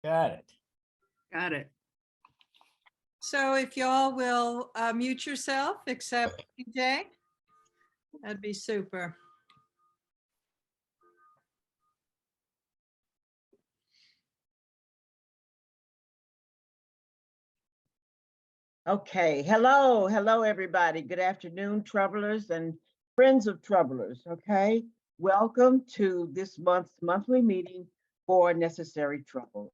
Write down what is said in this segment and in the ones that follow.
Got it. Got it. So if y'all will mute yourself, except PJ, that'd be super. Okay, hello, everybody. Good afternoon, troublers and friends of troublers, okay? Welcome to this month's monthly meeting for Necessary Trouble.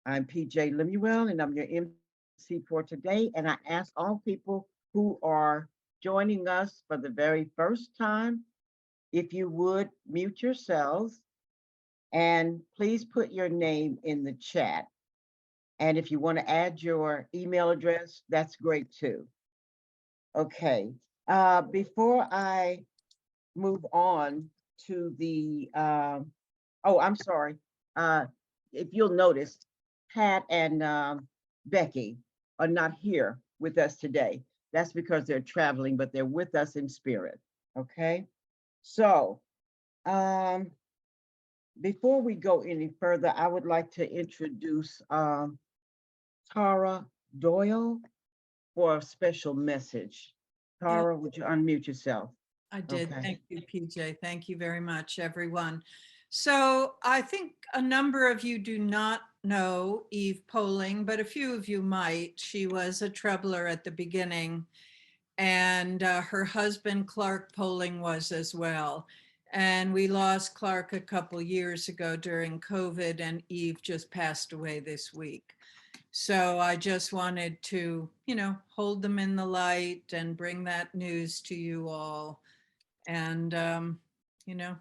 I'm PJ Lemuel, and I'm your MC for today, and I ask all people who are joining us for the very first time, if you would mute yourselves, and please put your name in the chat. And if you want to add your email address, that's great too. Okay, before I move on to the, oh, I'm sorry. If you'll notice, Pat and Becky are not here with us today. That's because they're traveling, but they're with us in spirit, okay? So, before we go any further, I would like to introduce Tara Doyle for a special message. Tara, would you unmute yourself? I did. Okay. Thank you, PJ. Thank you very much, everyone. So I think a number of you do not know Eve Poling, but a few of you might. She was a troubler at the beginning, and her husband, Clark Poling, was as well. And we lost Clark a couple years ago during COVID, and Eve just passed away this week. So I just wanted to, hold them in the light and bring that news to you all. And,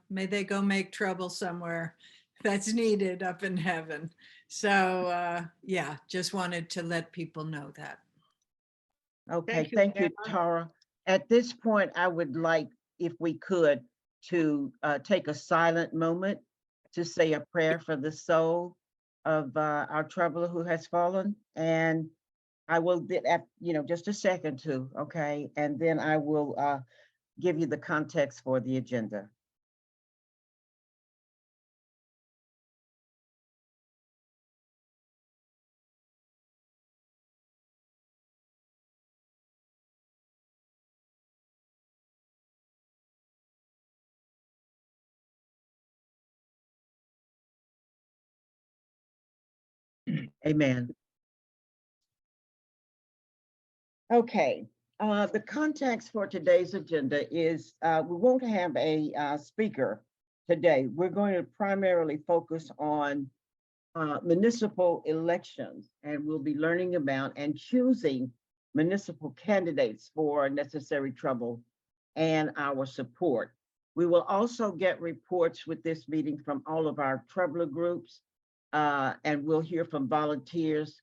may they go make trouble somewhere that's needed up in heaven. So, yeah, just wanted to let people know that. Okay, thank you, Emma. Tara. At this point, I would like, if we could, to take a silent moment to say a prayer for the soul of our troubler who has fallen. And I will, just a second too, okay? And then I will give you the context for the agenda. Amen. Okay, the context for today's agenda is we won't have a speaker today. We're going to primarily focus on municipal elections, and we'll be learning about and choosing municipal candidates for Necessary Trouble and our support. We will also get reports with this meeting from all of our troubler groups, and we'll hear from volunteers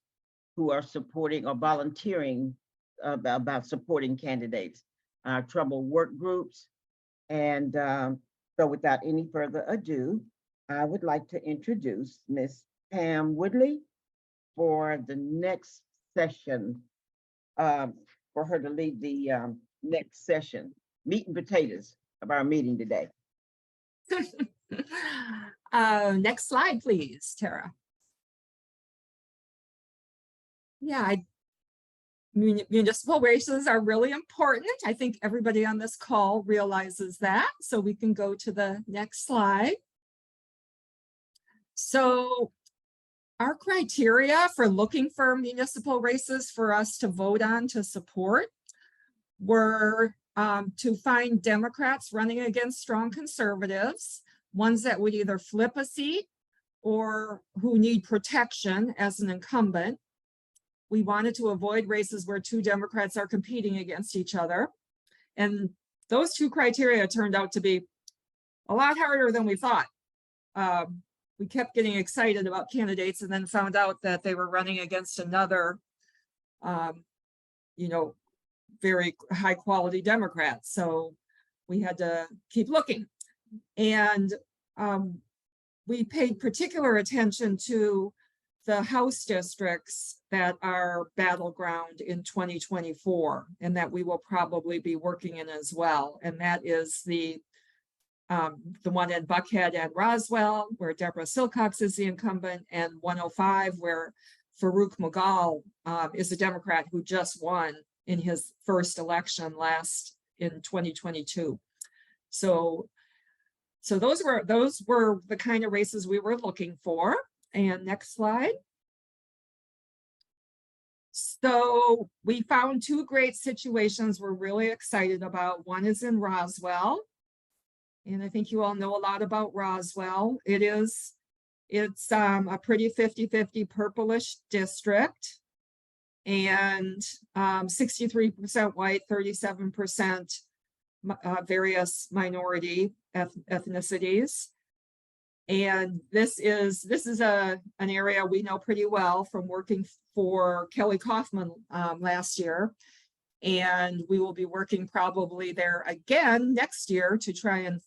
who are supporting or volunteering about supporting candidates, trouble work groups. And so without any further ado, I would like to introduce Ms. Pam Woodley for the next session, for her to lead the next session, meat and potatoes of our meeting today. Next slide, please, Tara. Yeah, municipal races are really important. I think everybody on this call realizes that. So we can go to the next slide. So our criteria for looking for municipal races for us to vote on to support were to find Democrats running against strong conservatives, ones that would either flip a seat or who need protection as an incumbent. We wanted to avoid races where two Democrats are competing against each other. And those two criteria turned out to be a lot harder than we thought. We kept getting excited about candidates and then found out that they were running against another, very high quality Democrat. So we had to keep looking. And we paid particular attention to the House districts that are battleground in 2024 and that we will probably be working in as well. And that is the the one in Buckhead and Roswell, where Deborah Silcox is the incumbent, and 105, where Farouk Mughal is a Democrat who just won in his first election in 2022. So those were the kind of races we were looking for. And next slide. So we found two great situations we're really excited about. One is in Roswell, and I think you all know a lot about Roswell. It's a pretty 50-50 purplish district, and 63% white, 37% various minority ethnicities. And this is an area we know pretty well from working for Kelly Kaufman last year. And we will be working probably there again next year to try and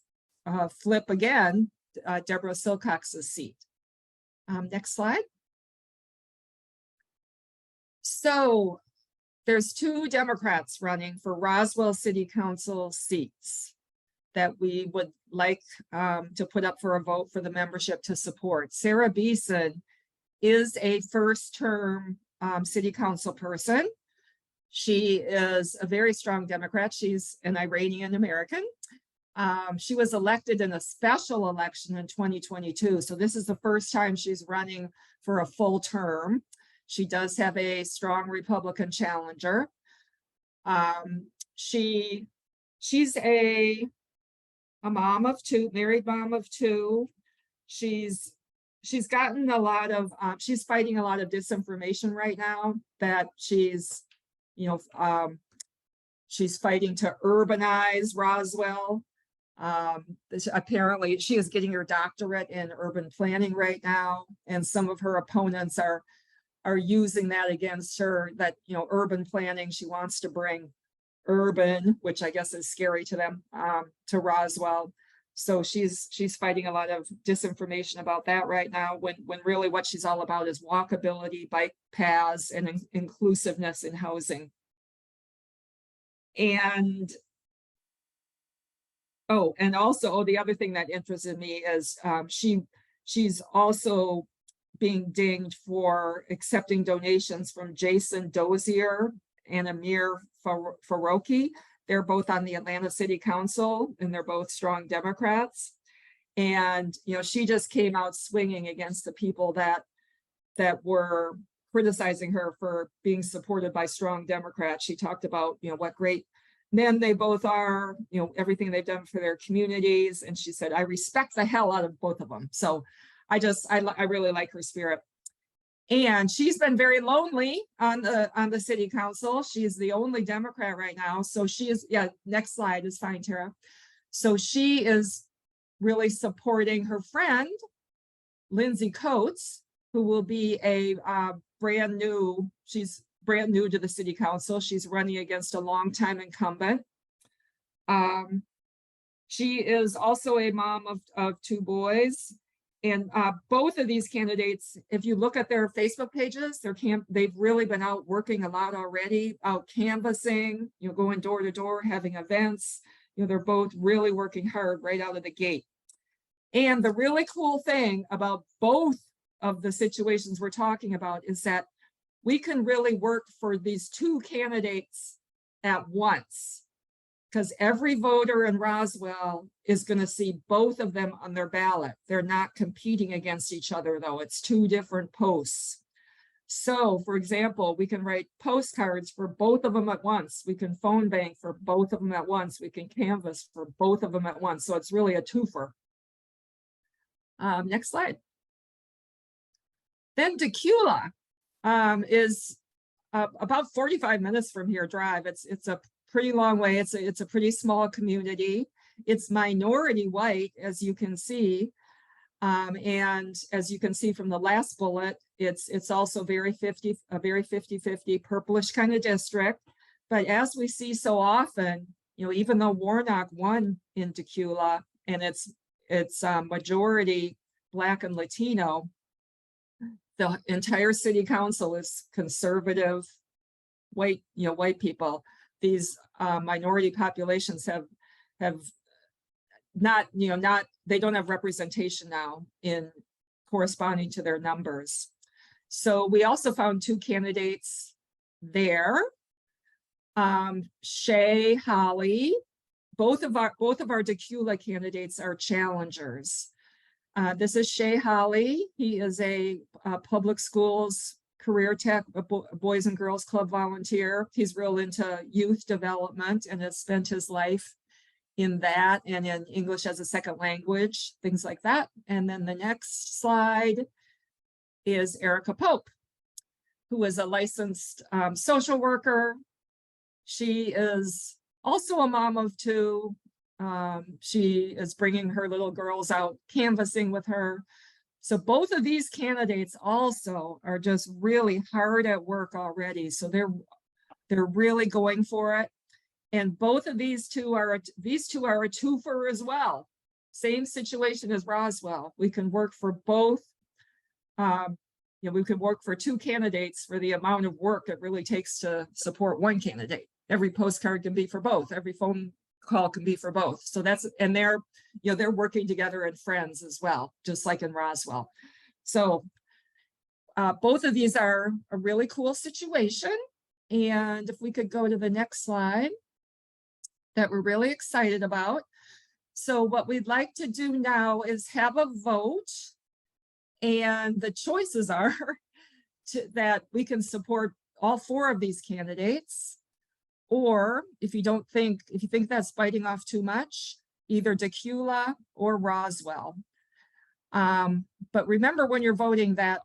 flip again Deborah Silcox's seat. Next slide. So there's two Democrats running for Roswell City Council seats that we would like to put up for a vote for the membership to support. Sarah Beeson is a first-term city council person. She is a very strong Democrat. She's an Iranian American. She was elected in a special election in 2022. So this is the first time she's running for a full term. She does have a strong Republican challenger. She's a mom of two, married mom of two. She's gotten a lot of, she's fighting a lot of disinformation right now that she's fighting to urbanize Roswell. Apparently she is getting her doctorate in urban planning right now. And some of her opponents are using that against her, that, urban planning, she wants to bring urban, which I guess is scary to them, to Roswell. So she's fighting a lot of disinformation about that right now, when really what she's all about is walkability, bike paths, and inclusiveness in housing. And also the other thing that interested me is she's also being dinged for accepting donations from Jason Dozier and Amir Faroqi. They're both on the Atlanta City Council, and they're both strong Democrats. And she just came out swinging against the people that were criticizing her for being supported by strong Democrats. She talked about what great men they both are, everything they've done for their communities. And she said, I respect the hell out of both of them. So I really like her spirit. And she's been very lonely on the city council. She's the only Democrat right now. So she is, next slide is fine, Tara. So she is really supporting her friend, Lindsay Coates, who will be she's brand new to the city council. She's running against a longtime incumbent. She is also a mom of two boys. And both of these candidates, if you look at their Facebook pages, they've really been out working a lot already, out canvassing, going door to door, having events. They're both really working hard right out of the gate. And the really cool thing about both of the situations we're talking about is that we can really work for these two candidates at once, because every voter in Roswell is going to see both of them on their ballot. They're not competing against each other, though. It's two different posts. So, for example, we can write postcards for both of them at once. We can phone bank for both of them at once. We can canvass for both of them at once. So it's really a twofer. Next slide. Then Decula is about 45 minutes from here drive. It's a pretty long way. It's a pretty small community. It's minority white, as you can see. And as you can see from the last bullet, it's also a very 50-50 purplish kind of district. But as we see so often, even though Warnock won in Decula and it's majority Black and Latino, the entire city council is conservative, white people. These minority populations have they don't have representation now in corresponding to their numbers. So we also found 2 candidates there. Shay, Holly, both of our DECULA candidates are challengers. This is Shay Holly. He is a public schools career tech, Boys and Girls Club volunteer. He's real into youth development and has spent his life in that and in English as a second language, things like that. And then the next slide is Erica Pope, who is a licensed social worker. She is also a mom of 2. She is bringing her little girls out canvassing with her. So both of these candidates also are just really hard at work already. So they're really going for it. And both of these two are a twofer as well. Same situation as Roswell. We can work for both. We could work for 2 candidates for the amount of work it really takes to support one candidate. Every postcard can be for both. Every phone call can be for both. So and they're working together and friends as well, just like in Roswell. So both of these are a really cool situation. And if we could go to the next slide, that we're really excited about. So what we'd like to do now is have a vote. And the choices are that we can support all 4 of these candidates. Or if you think that's biting off too much, either DECULA or Roswell. But remember when you're voting that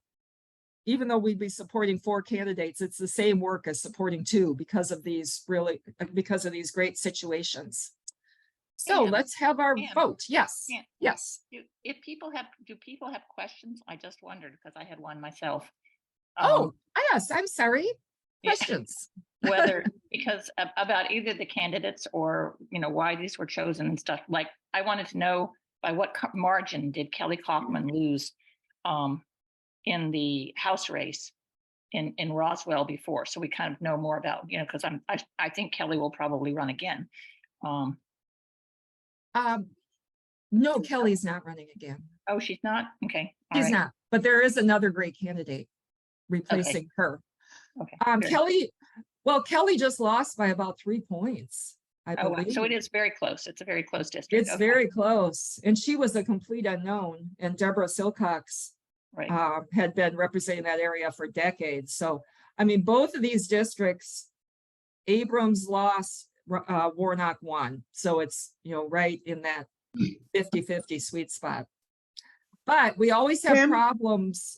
even though we'd be supporting 4 candidates, it's the same work as supporting 2 because of these great situations. So let's have our vote. Yes. Yes. Do people have questions? I just wondered because I had one myself. Yes, I'm sorry. Questions. Whether because about either the candidates or why these were chosen and stuff. Like I wanted to know by what margin did Kelly Kaufman lose in the House race in Roswell before, so we kind of know more about because I think Kelly will probably run again. No, Kelly's not running again. Oh, she's not? Okay. She's not, but there is another great candidate replacing her. Okay. Kelly just lost by about 3 points, I believe. So it is very close. It's a very close district. It's very close. And she was a complete unknown. And Deborah Silcox had been representing that area for decades. So, I mean, both of these districts, Abrams lost, Warnock won. So it's, right in that 50-50 sweet spot. But we always have problems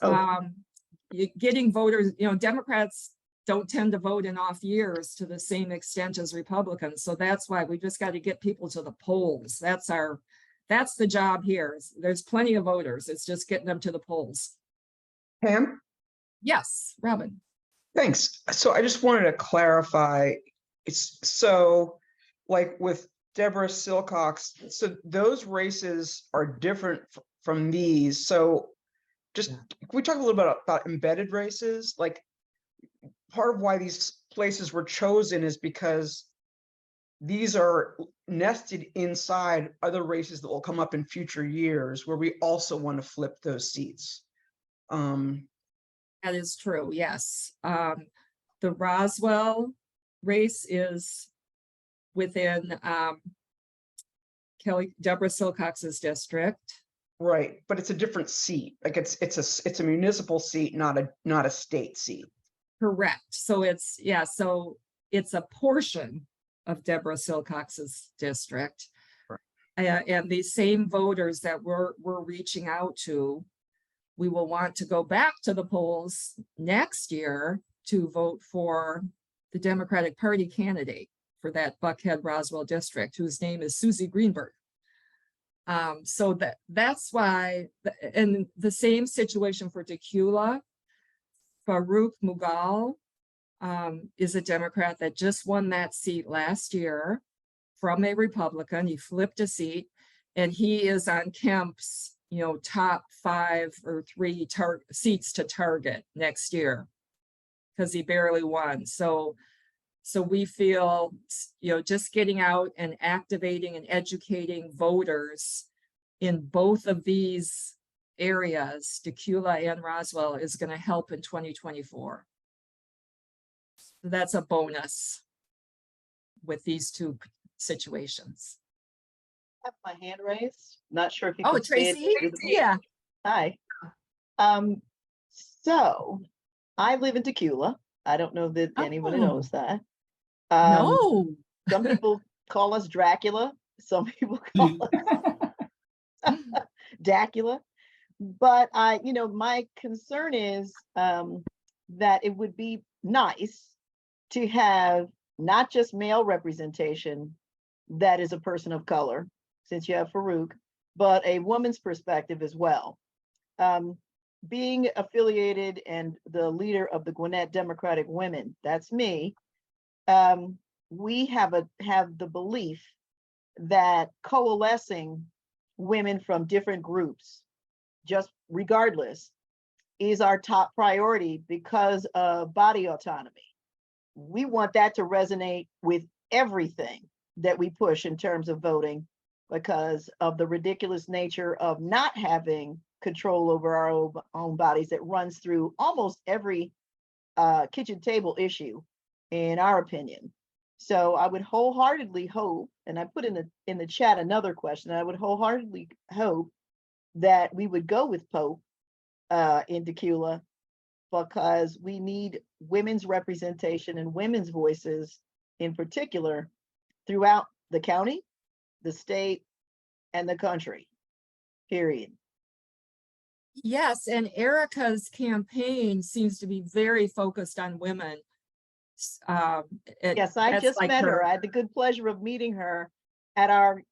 getting voters. Democrats don't tend to vote in off years to the same extent as Republicans. So that's why we just got to get people to the polls. That's the job here. There's plenty of voters. It's just getting them to the polls. Pam? Yes, Robin. Thanks. So I just wanted to clarify. Like with Deborah Silcox, so those races are different from these. So can we talk a little bit about embedded races? Like part of why these places were chosen is because these are nested inside other races that will come up in future years where we also want to flip those seats. That is true, yes. The Roswell race is within Deborah Silcox's district. Right, but it's a different seat. Like it's a municipal seat, not a state seat. Correct. So it's a portion of Deborah Silcox's district. Right. And these same voters that we're reaching out to, we will want to go back to the polls next year to vote for the Democratic Party candidate for that Buckhead Roswell district, whose name is Susie Greenberg. So that's why, and the same situation for DECULA. Farouk Mughal is a Democrat that just won that seat last year from a Republican. He flipped a seat, and he is on Kemp's, top 5 or 3 seats to target next year because he barely won. So So we feel, just getting out and activating and educating voters in both of these areas, Tequila and Roswell, is going to help in 2024. So that's a bonus with these two situations. I have my hand raised. Not sure if you Oh, can see it. Tracy? through the- Yeah. Hi. So I live in Tequila. I don't know that anyone Oh. knows that. No. Some people call us Dracula. Some people call us Dacula. But my concern is that it would be nice to have not just male representation that is a person of color, since you have Farouk, but a woman's perspective as well. Being affiliated and the leader of the Gwinnett Democratic Women, that's me, we have the belief that coalescing women from different groups, just regardless, is our top priority because of body autonomy. We want that to resonate with everything that we push in terms of voting because of the ridiculous nature of not having control over our own bodies that runs through almost every kitchen table issue, in our opinion. So I would wholeheartedly hope, and I put in the chat another question, I would wholeheartedly hope that we would go with Pope in Tequila, because we need women's representation and women's voices in particular throughout the county, the state, and the country, period. Yes, and Erica's campaign seems to be very focused on women. Yes, I just met her. I had the good pleasure of meeting her at our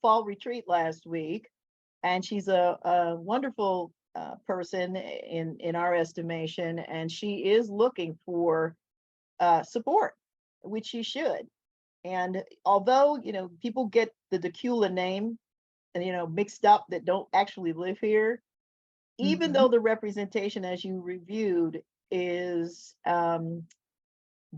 fall retreat last week, and she's a wonderful person in our estimation, and she is looking for support, which she should. And although people get the Tequila name and mixed up that don't actually live here, even though the representation, as you reviewed, is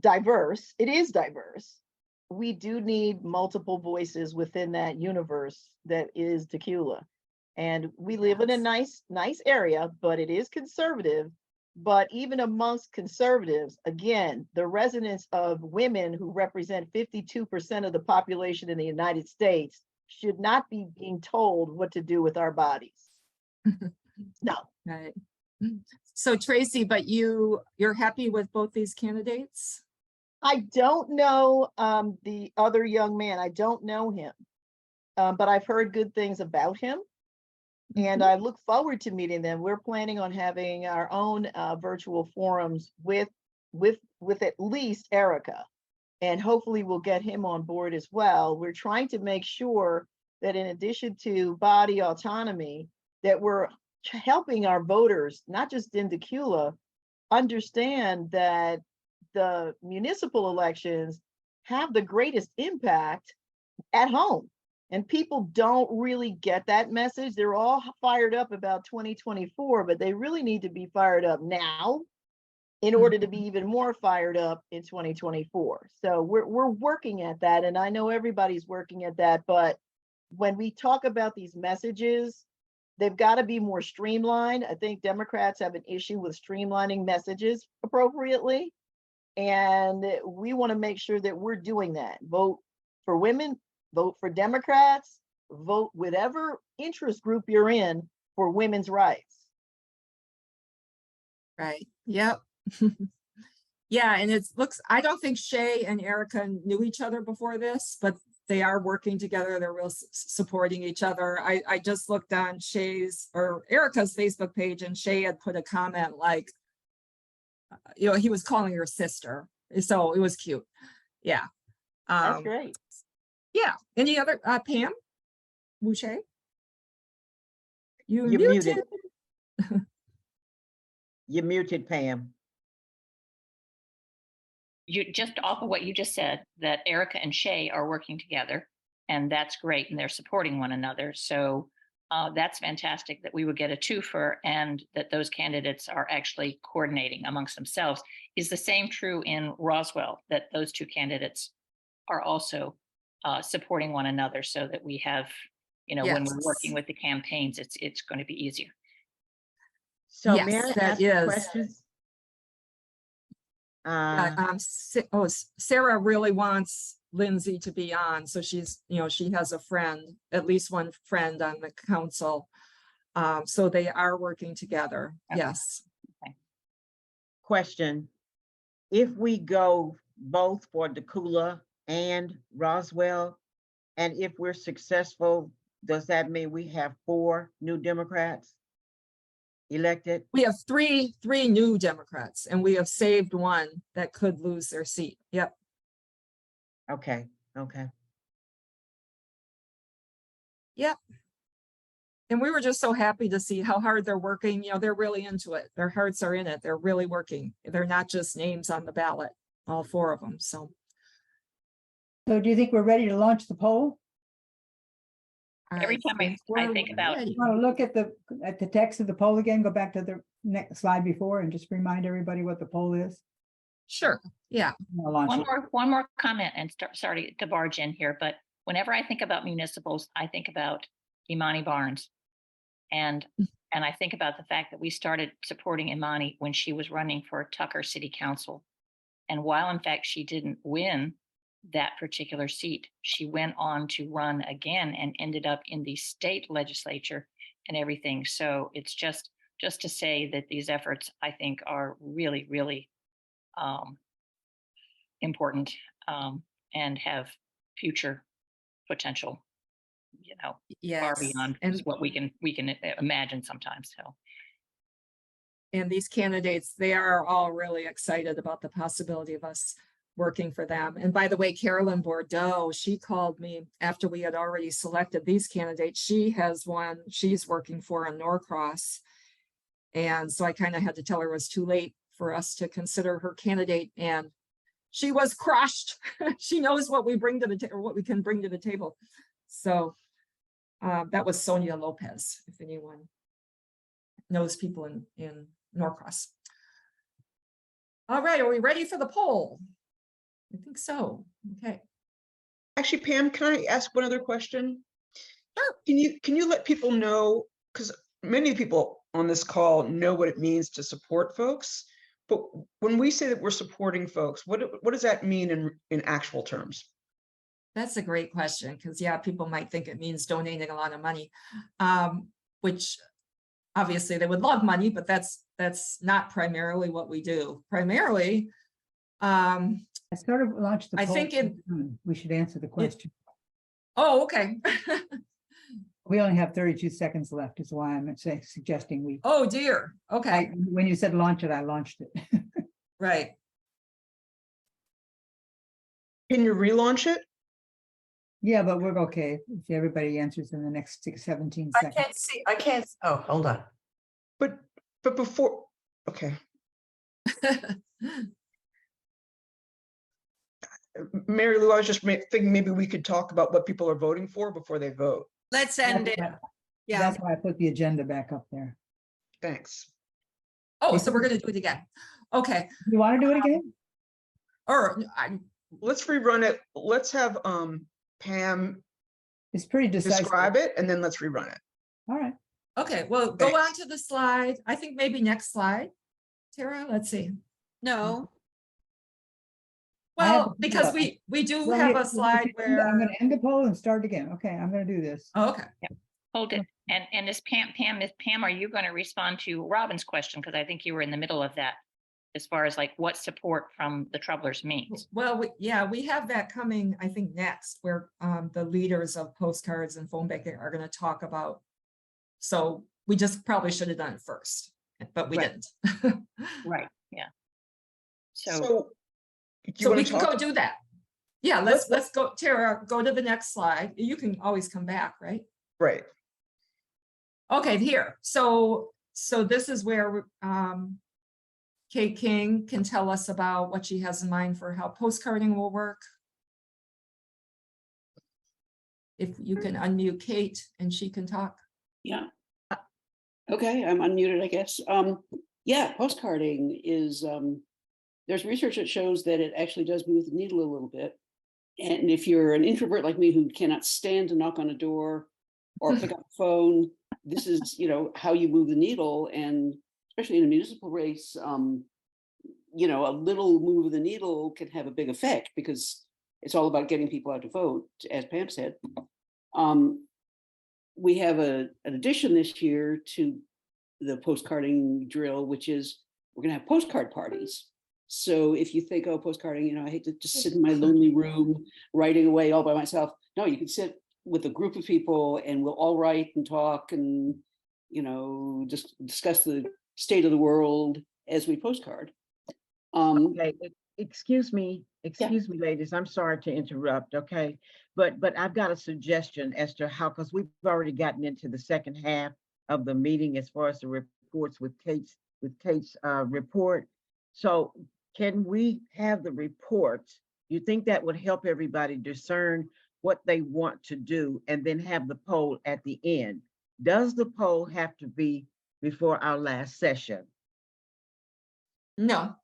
diverse, it is diverse. We do need multiple voices within that universe that is Tequila. And we live in a nice area, but it is conservative. But even amongst conservatives, again, the resonance of women who represent 52% of the population in the United States should not be being told what to do with our bodies. No. Right. So Tracy, but you're happy with both these candidates? I don't know the other young man. I don't know him, but I've heard good things about him. And I look forward to meeting them. We're planning on having our own virtual forums with at least Erica, and hopefully we'll get him on board as well. We're trying to make sure that in addition to body autonomy, that we're helping our voters, not just in Tequila, understand that the municipal elections have the greatest impact at home. And people don't really get that message. They're all fired up about 2024, but they really need to be fired up now in order to be even more fired up in 2024. So we're working at that. And I know everybody's working at that. But when we talk about these messages, they've got to be more streamlined. I think Democrats have an issue with streamlining messages appropriately. And we want to make sure that we're doing that. Vote for women, vote for Democrats, vote whatever interest group you're in for women's rights. Right. Yep. Yeah, and I don't think Shay and Erica knew each other before this, but they are working together. They're real supporting each other. I just looked on Erica's Facebook page, and Shay had put a comment like, he was calling her sister. So it was cute. Yeah. That's great. Yeah. Any other, Pam Boucher? You're muted. You're muted, Pam. You just off of what you just said, that Erica and Shay are working together, and that's great, and they're supporting one another. So that's fantastic that we would get a twofer and that those candidates are actually coordinating amongst themselves. Is the same true in Roswell, that those two candidates are also supporting one another so that we have, when we're working Yes. with the campaigns, it's going to be easier. So Yes, may I that ask a is. question? Sarah really wants Lindsay to be on, so she's, she has a friend, at least one friend on the council. So they are working together. Okay. Yes. Question. If we go both for Decula and Roswell, and if we're successful, does that mean we have 4 new Democrats elected? We have three new Democrats, and we have saved one that could lose their seat. Yep. Okay, okay. Yep. And we were just so happy to see how hard they're working. They're really into it. Their hearts are in it. They're really working. They're not just names on the ballot, all 4 of them. So So do you think we're ready to launch the poll? Every time I think about- You want to look at the text of the poll again, go back to the next slide before and just remind everybody what the poll is? Sure. Yeah. I'll launch it. One more comment, and sorry to barge in here, but whenever I think about municipals, I think about Imani Barnes. And I think about the fact that we started supporting Imani when she was running for Tucker City Council. And while in fact she didn't win that particular seat, she went on to run again and ended up in the state legislature and everything. So it's just to say that these efforts, I think, are really, really important and have future potential, far Yes. beyond And what we can imagine sometimes. So and these candidates, they are all really excited about the possibility of us working for them. And by the way, Carolyn Bordeaux, she called me after we had already selected these candidates. She has one she's working for in Norcross. And so I kind of had to tell her it was too late for us to consider her candidate. And she was crushed. She knows what we bring to the table, what we can bring to the table. So that was Sonia Lopez, if anyone knows people in Norcross. All right, are we ready for the poll? I think so. Okay. Actually, Pam, can I ask one other question? Sure. Can you let people know, because many people on this call know what it means to support folks, but when we say that we're supporting folks, what does that mean in actual terms? That's a great question, because people might think it means donating a lot of money, which obviously they would love money, but that's not primarily what we do. Primarily, I sort of launched the I poll. think We should answer the question. oh, okay. We only have 32 seconds left, is why I'm suggesting we. Oh dear. Okay. When you said launch it, I launched it. Right. Can you relaunch it? Yeah, but we're okay if everybody answers in the next 17 I seconds. can't, oh, hold on. But before, okay. Mary Lou, I was just thinking maybe we could talk about what people are voting for before they vote. Let's end it. Yeah. That's why I put the agenda back up there. Thanks. Oh, so we're going to do it again. Okay. You want to do it again? Or Let's rerun it. Let's have Pam It's pretty decisive. describe it, and then let's rerun it. All right. okay, well, go Thanks. on to the slide. I think maybe next slide. Tara, let's see. No, I have Well, to- because we do Well, have yeah, a slide I'm where, going to end the poll and start again. Okay, I'm going to do this. oh, okay. hold it. And is Pam, are you going to respond to Robin's question? Because I think you were in the middle of that, as far as like what support from the troublers means. Well, we have that coming, I think, next, where the leaders of postcards and phone banking are going to talk about. So we just probably should have done it first, but we Right. didn't. Right. Yeah. So So you So wanna we can talk- go do that. Yeah, let's go, Tara, go to the next slide. You can always come back, right? Right. Okay, here. So this is where Kate King can tell us about what she has in mind for how postcarding will work. If you can unmute Kate and she can talk. Yeah. Okay, I'm unmuted, I guess. Yeah, postcarding is, there's research that shows that it actually does move the needle a little bit. And if you're an introvert like me who cannot stand to knock on a door or pick up the phone, this is, how you move the needle. And especially in a municipal race, a little move of the needle can have a big effect because it's all about getting people out to vote, as Pam said. We have an addition this year to the postcarding drill, which is we're going to have postcard parties. So if you think, oh, postcarding, I hate to just sit in my lonely room writing away all by myself. No, you can sit with a group of people and we'll all write and talk and, just discuss the state of the world as we postcard. Okay, excuse me, ladies, I'm sorry to interrupt, okay? But I've got a suggestion as to how, because we've already gotten into the second half of the meeting as far as the reports with Kate's report. So can we have the reports? You think that would help everybody discern what they want to do and then have the poll at the end? Does the poll have to be before our last session? No.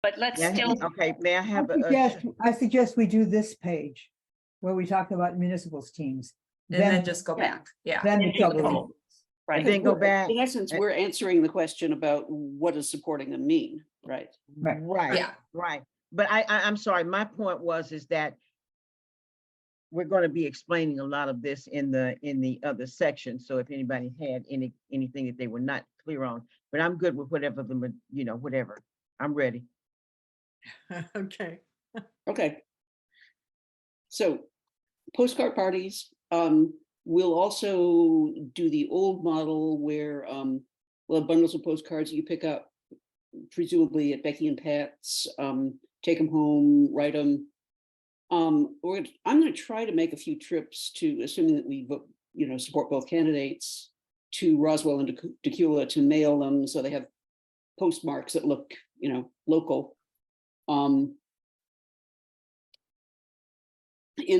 But let's Yeah, still, okay, may I have I suggest we do this page where we talk about municipals teams. And then just go back. Yeah. Then Then we do the cover poll. it. right? then go back? In essence, we're answering the question about what does supporting them mean, right? Right. Right, Yeah. right. But I'm sorry, my point is that we're going to be explaining a lot of this in the other section. So if anybody had anything that they were not clear on, but I'm good with whatever whatever. I'm ready. Okay. Okay. So postcard parties, we'll also do the old model where we'll have bundles of postcards you pick up, presumably at Becky and Pat's, take them home, write them. I'm going to try to make a few trips to, assuming that we vote, support both candidates, to Roswell and Decula to mail them so they have postmarks that look, local. In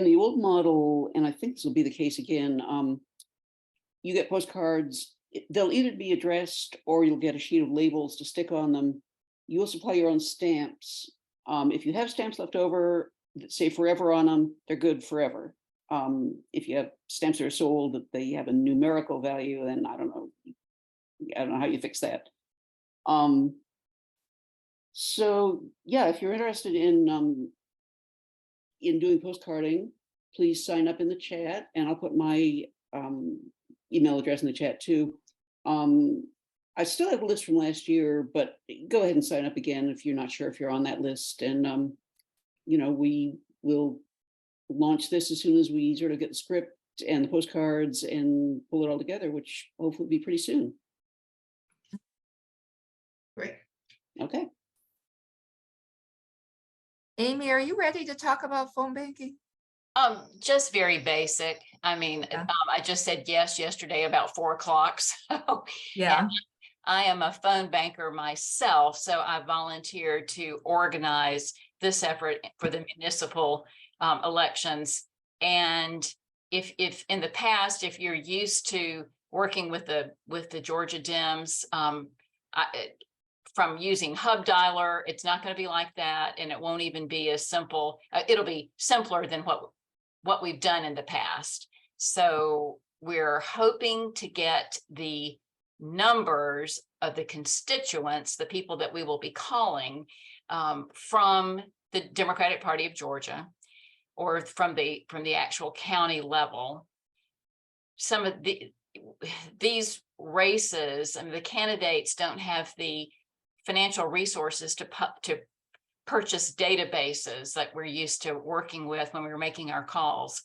the old model, and I think this will be the case again, you get postcards, they'll either be addressed or you'll get a sheet of labels to stick on them. You will supply your own stamps. If you have stamps left over that say forever on them, they're good forever. If you have stamps that are sold that they have a numerical value, then I don't know how you fix that. So yeah, if you're interested in doing postcarding, please sign up in the chat, and I'll put my email address in the chat too. I still have a list from last year, but go ahead and sign up again if you're not sure if you're on that list. And we will launch this as soon as we sort of get the script and the postcards and pull it all together, which hopefully will be pretty soon. Great. Okay. Amy, are you ready to talk about phone banking? Just very basic. I mean, Yeah. I just said yes yesterday about 4 o'clock. So Yeah. I am a phone banker myself, so I volunteered to organize this effort for the municipal elections. And if in the past, if you're used to working with the Georgia Dems, from using Hub Dialer, it's not going to be like that, and it won't even be as simple. It'll be simpler than what we've done in the past. So we're hoping to get the numbers of the constituents, the people that we will be calling, from the Democratic Party of Georgia, or from the actual county level. Some of these races, and the candidates don't have the financial resources to purchase databases that we're used to working with when we were making our calls.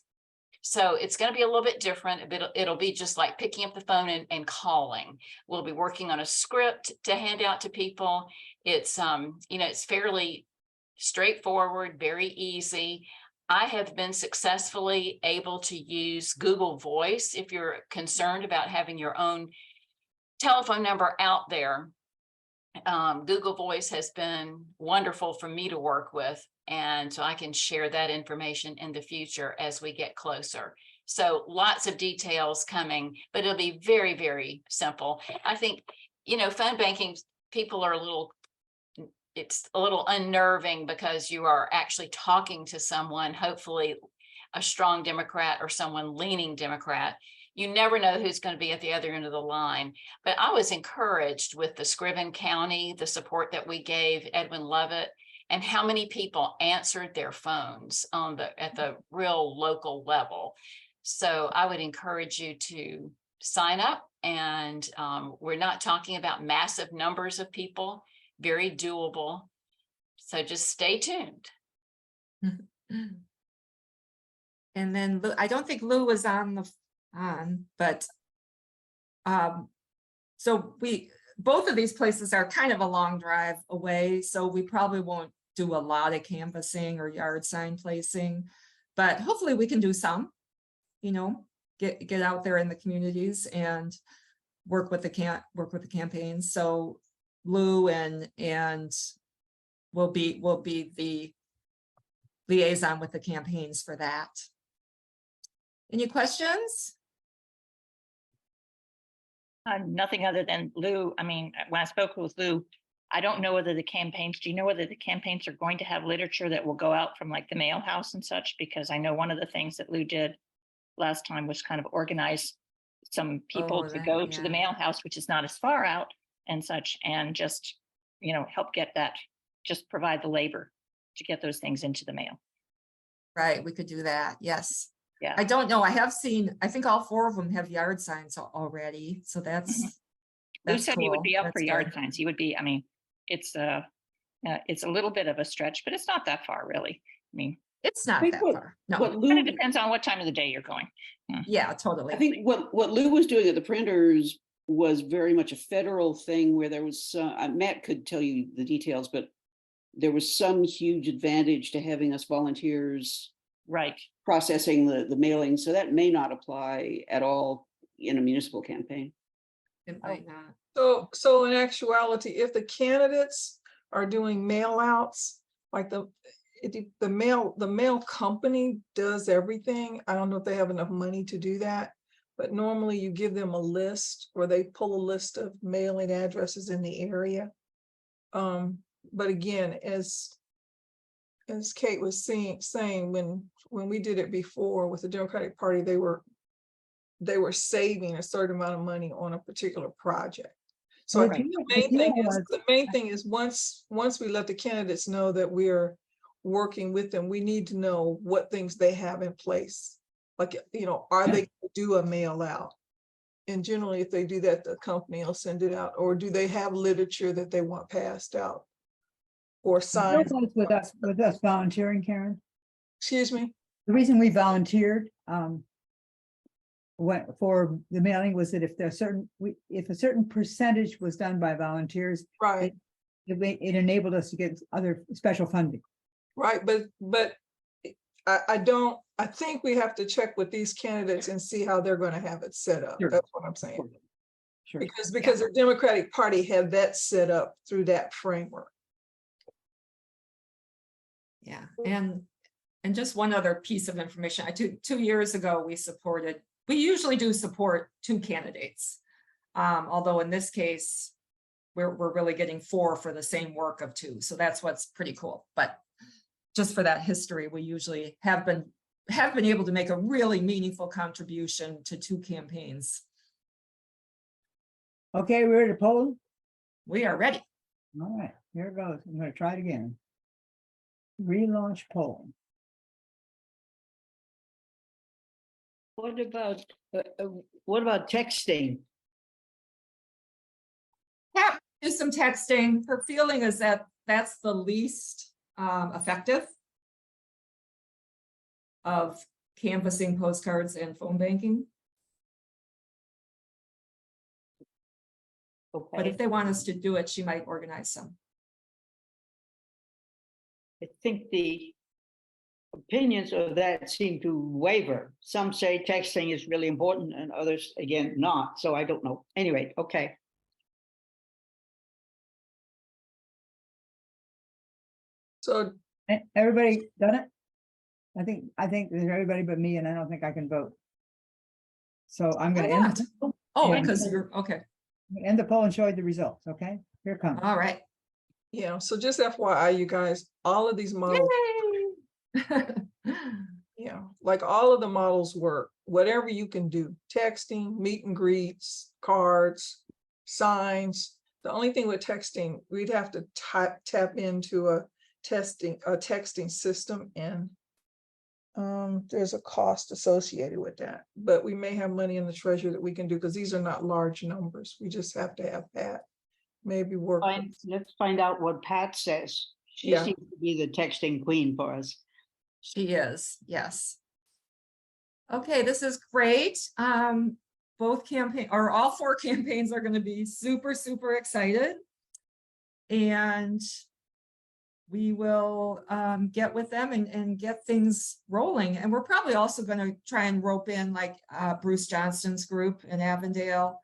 So it's going to be a little bit different. It'll be just like picking up the phone and calling. We'll be working on a script to hand out to people. It's it's fairly straightforward, very easy. I have been successfully able to use Google Voice if you're concerned about having your own telephone number out there. Google Voice has been wonderful for me to work with, and so I can share that information in the future as we get closer. So lots of details coming, but it'll be very, very simple. I think, phone banking, people are it's a little unnerving because you are actually talking to someone, hopefully a strong Democrat or someone leaning Democrat. You never know who's going to be at the other end of the line. But I was encouraged with the Scriven County, the support that we gave Edwin Lovett, and how many people answered their phones at the real local level. So I would encourage you to sign up, and we're not talking about massive numbers of people, very doable. So just stay tuned. And then I don't think Lou was but so both of these places are kind of a long drive away, so we probably won't do a lot of canvassing or yard sign placing, but hopefully we can do some, get out there in the communities and work with the campaigns. So Lou and will be the liaison with the campaigns for that. Any questions? Nothing other than Lou. I mean, when I spoke with Lou, I don't know whether the campaigns, do you know whether the campaigns are going to have literature that will go out from like the mail house and such? Because I know one of the things that Lou did last time was kind of organize some people to go to the mail house, which is not as far out and such, and just, help get that, just provide the labor to get those things into the mail. Right, we could do that. Yes. Yeah. I don't know. I think all 4 of them have yard signs already. So that's Lou said he would cool. be up That's for yard good. signs. He would be, I mean, it's a little bit of a stretch, but it's not that far really. I mean, It's not think that what- far. No. What kind Lou, of depends on what time of the day you're going. Yeah, totally. I think what Lou was doing at the printers was very much a federal thing where there was, Matt could tell you the details, but there was some huge advantage to having us volunteers Right. processing the mailing. So that may not apply at all in a municipal campaign. It might not. So in actuality, if the candidates are doing mail outs, like the mail company does everything. I don't know if they have enough money to do that, but normally you give them a list or they pull a list of mailing addresses in the area. But again, as Kate was saying, when we did it before with the Democratic Party, they were saving a certain amount of money on a particular project. So I think the main thing is once we let the candidates know that we're working with them, we need to know what things they have in place. Like, are they going to do a mail out? And generally, if they do that, the company will send it out. Or do they have literature that they want passed out? Or signs? With us volunteering, Karen. Excuse me? The reason we volunteered for the mailing was that if a certain percentage was done by volunteers, Right. it enabled us to get other special funding. Right, but I think we have to check with these candidates and see how they're going to have it set up. Sure. That's what I'm saying. Sure. Because the Democratic Party had that set up through that framework. Yeah, and just one other piece of information. 2 years ago, we usually do support 2 candidates. Although in this case, we're really getting 4 for the same work of 2. So that's what's pretty cool. But just for that history, we usually have been able to make a really meaningful contribution to 2 campaigns. Okay, we're ready to poll. We are ready. All right, here it goes. I'm going to try it again. Relaunch poll. What about texting? Yeah, do some texting. Her feeling is that that's the least effective of canvassing, postcards, and phone banking. Okay. But if they want us to do it, she might organize some. I think the opinions of that seem to waver. Some say texting is really important and others, again, not. So I don't know. Anyway, okay. So Everybody done it? I think there's everybody but me, and I don't think I can vote. So I'm gonna Why end, not? the- Oh, Yeah. because you're, okay, end the poll and show you the results, okay? Here it comes. all right. Yeah, so just FYI, you guys, all of these models, yeah, like all of the models work, whatever you can do, texting, meet and greets, cards, signs. The only thing with texting, we'd have to tap into a texting system, and there's a cost associated with that, but we may have money in the treasury that we can do, because these are not large numbers. We just have to have Pat maybe work. Let's find out what Pat says. She Yeah. seems to be the texting queen for us. She is, yes. Okay, this is great. Both campaign, or all 4 campaigns are going to be super, super excited. And we will get with them and get things rolling. And we're probably also going to try and rope in like Bruce Johnston's group in Avondale,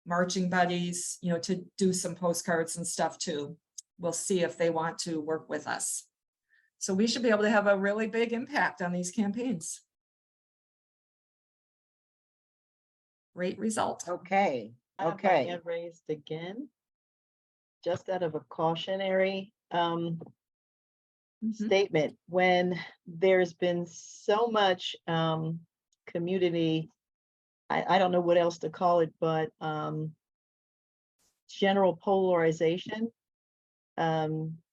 Marching Buddies, you know, to do some postcards and stuff too. We'll see if they want to work with us. So we should be able to have a really big impact on these campaigns. Great result. Okay, I have my okay. hand raised again. Just out of a cautionary Mhm. statement, when there's been so much community, I don't know what else to call it, but general polarization.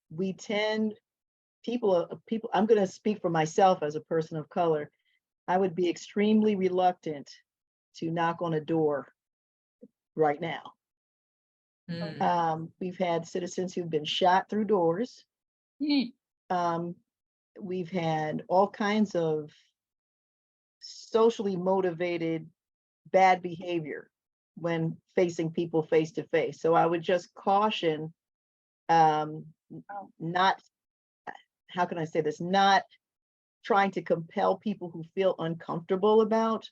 We tend, people, I'm going to speak for myself as a person of color. I would be extremely reluctant to knock on a door right now. We've had citizens who've been shot through doors. We've had all kinds of socially motivated bad behavior when facing people face to face. So I would just caution, not, how can I say this, not trying to compel people who feel uncomfortable about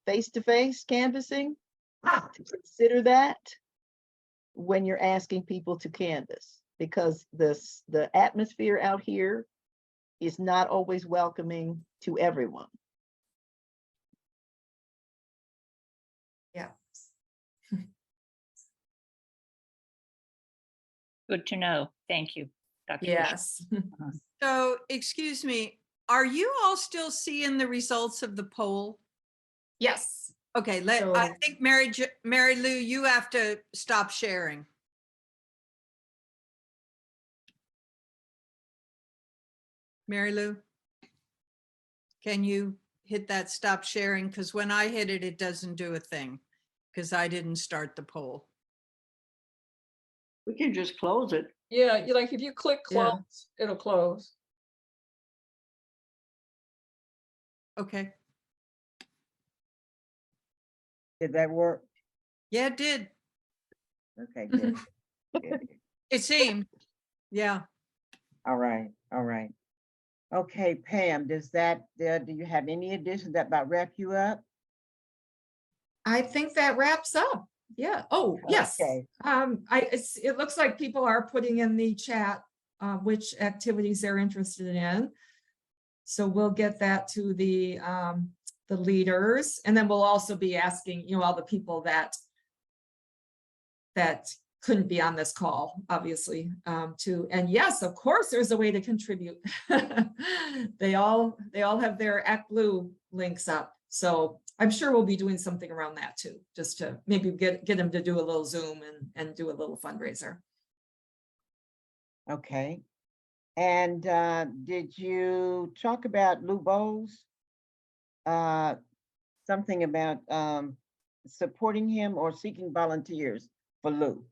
face-to-face canvassing to consider that when you're asking people to canvass, because the atmosphere out here is not always welcoming to everyone. Yeah. Good to know. Thank you, Dr. Fisher. Yes. So, excuse me, are you all still seeing the results of the poll? Yes. Okay, I So- think Mary Lou, you have to stop sharing. Mary Lou, can you hit that stop sharing? Because when I hit it, it doesn't do a thing because I didn't start the poll. We can just close it. Yeah, you like if you click Yeah. close, it'll close. Okay, Did that work? yeah, it did. Okay, good. Good. It seemed, yeah. All right, all right. Okay, Pam, does that, do you have any additions that about wrap you up? I think that wraps up. Yeah. Oh, yes. Okay. It looks like people are putting in the chat which activities they're interested in. So we'll get that to the leaders, and then we'll also be asking, you know, all the people that couldn't be on this call, obviously, and yes, of course, there's a way to contribute. They all have their Act Blue links up. So I'm sure we'll be doing something around that too, just to maybe get them to do a little Zoom and do a little fundraiser. Okay. And did you talk about Lou Bowles? Something about supporting him or seeking volunteers for Lou?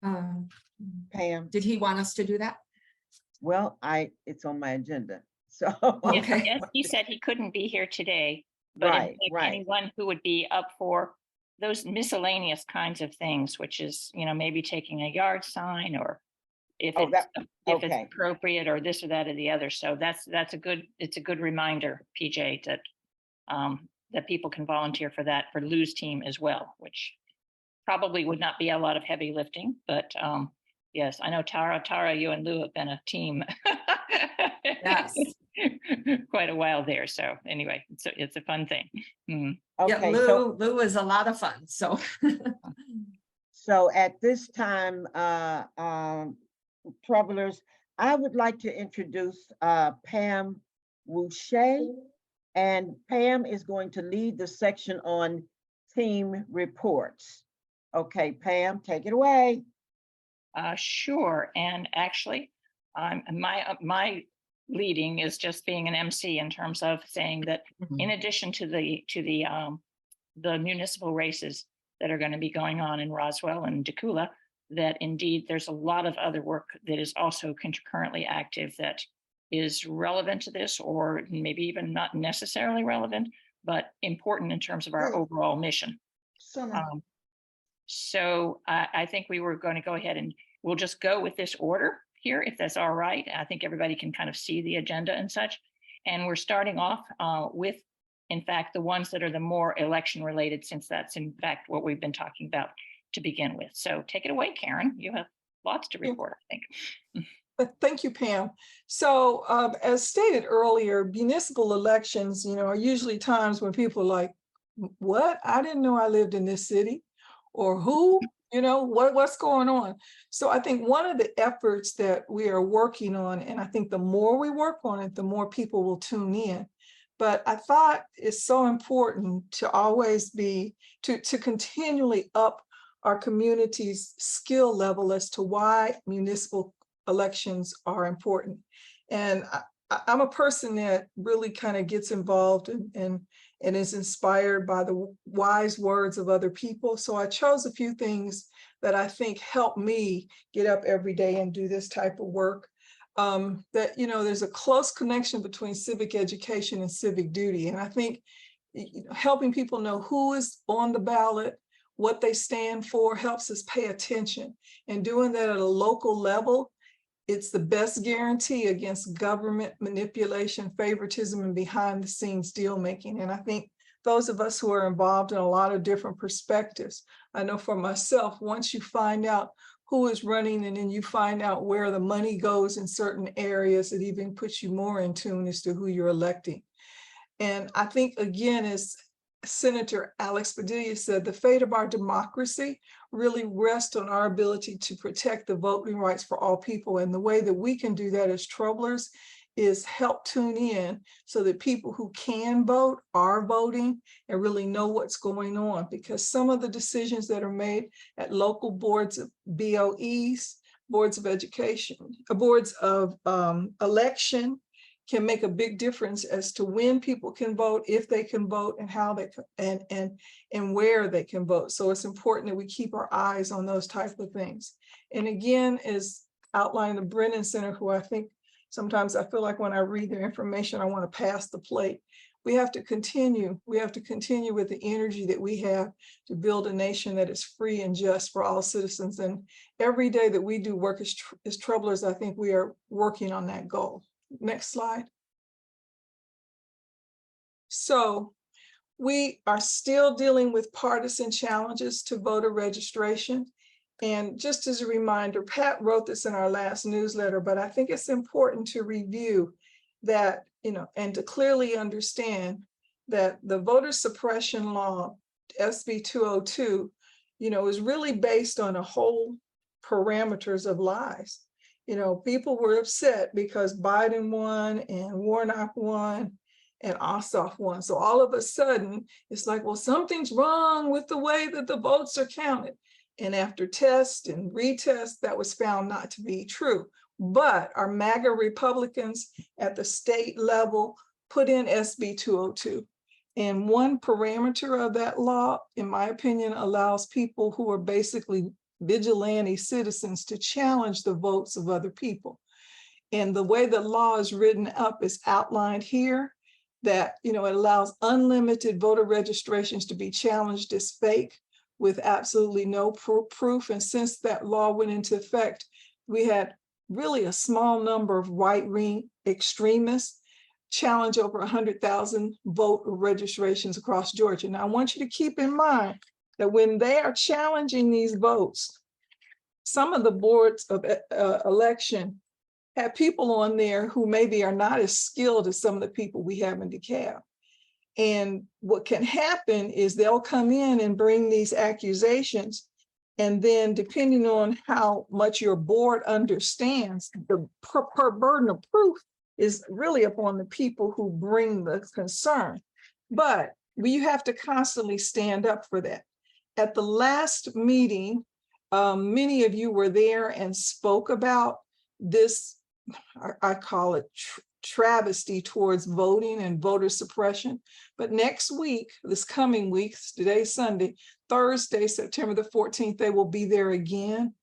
Pam? Did he want us to do that? Well, it's on my agenda, so. Yes, Okay. yes, he said he couldn't be here today, but Right, if right. anyone who would be up for those miscellaneous kinds of things, which is, you know, maybe taking a yard sign, or if Oh, it's, if it's okay. appropriate, or this or that or the other. So it's a good reminder, PJ, that that people can volunteer for that, for Lou's team as well, which probably would not be a lot of heavy lifting, but yes, I know Tara, you and Lou have been a team. Yes. quite a while there. So anyway, it's a fun thing. Mm. Yeah, Okay, so, Lou is a lot of fun, so. so at this time, travelers, I would like to introduce Pam Wouche. And Pam is going to lead the section on team reports. Okay, Pam, take it away. Sure. And actually, my leading is just being an MC in terms of saying that in addition to the municipal races that are going to be going on in Roswell and Decula, that indeed there's a lot of other work that is also currently active that is relevant to this, or maybe even not necessarily relevant, but important in terms of our overall mission. So I think we were going to go ahead and we'll just go with this order here, if that's all right. I think everybody can kind of see the agenda and such. And we're starting off with, in fact, the ones that are the more election related, since that's in fact what we've been talking about to begin with. So take it away, Karen. You have lots to report, I think. Thank you, Pam. So as stated earlier, municipal elections, are usually times when people are like, what? I didn't know I lived in this city. Or who, what's going on? So I think one of the efforts that we are working on, and I think the more we work on it, the more people will tune in. But I thought it's so important to always to continually up our community's skill level as to why municipal elections are important. And I'm a person that really kind of gets involved and is inspired by the wise words of other people. So I chose a few things that I think help me get up every day and do this type of work. That, there's a close connection between civic education and civic duty. And I think helping people know who is on the ballot, what they stand for, helps us pay attention. And doing that at a local level, it's the best guarantee against government manipulation, favoritism, and behind the scenes deal making. And I think those of us who are involved in a lot of different perspectives, I know for myself, once you find out who is running and then you find out where the money goes in certain areas, it even puts you more in tune as to who you're electing. And I think, again, as Senator Alex Padilla said, the fate of our democracy really rests on our ability to protect the voting rights for all people. And the way that we can do that as troublers is help tune in so that people who can vote are voting and really know what's going on. Because some of the decisions that are made at local boards of BOEs, boards of education, boards of election, can make a big difference as to when people can vote, if they can vote, and how they and where they can vote. So it's important that we keep our eyes on those type of things. And again, as outlined the Brennan Center, who I think sometimes I feel like when I read their information, I want to pass the plate. We have to continue. We have to continue with the energy that we have to build a nation that is free and just for all citizens. And every day that we do work as troublers, I think we are working on that goal. Next slide. So we are still dealing with partisan challenges to voter registration. And just as a reminder, Pat wrote this in our last newsletter, but I think it's important to review that, and to clearly understand that the voter suppression law, SB 202, is really based on a whole parameters of lies. People were upset because Biden won and Warnock won and Ossoff won. So all of a sudden, it's like, well, something's wrong with the way that the votes are counted. And after test and retest, that was found not to be true. But our MAGA Republicans at the state level put in SB 202. And one parameter of that law, in my opinion, allows people who are basically vigilante citizens to challenge the votes of other people. And the way the law is written up is outlined here, that it allows unlimited voter registrations to be challenged as fake with absolutely no proof. And since that law went into effect, we had really a small number of right-wing extremists challenge over 100,000 vote registrations across Georgia. Now, I want you to keep in mind that when they are challenging these votes, some of the boards of election have people on there who maybe are not as skilled as some of the people we have in DeKalb. And what can happen is they'll come in and bring these accusations. And then depending on how much your board understands, the per burden of proof is really upon the people who bring the concern. But we have to constantly stand up for that. At the last meeting, many of you were there and spoke about this, I call it travesty towards voting and voter suppression. But next week, this coming week, today's Sunday, Thursday, September the 14th, they will be there again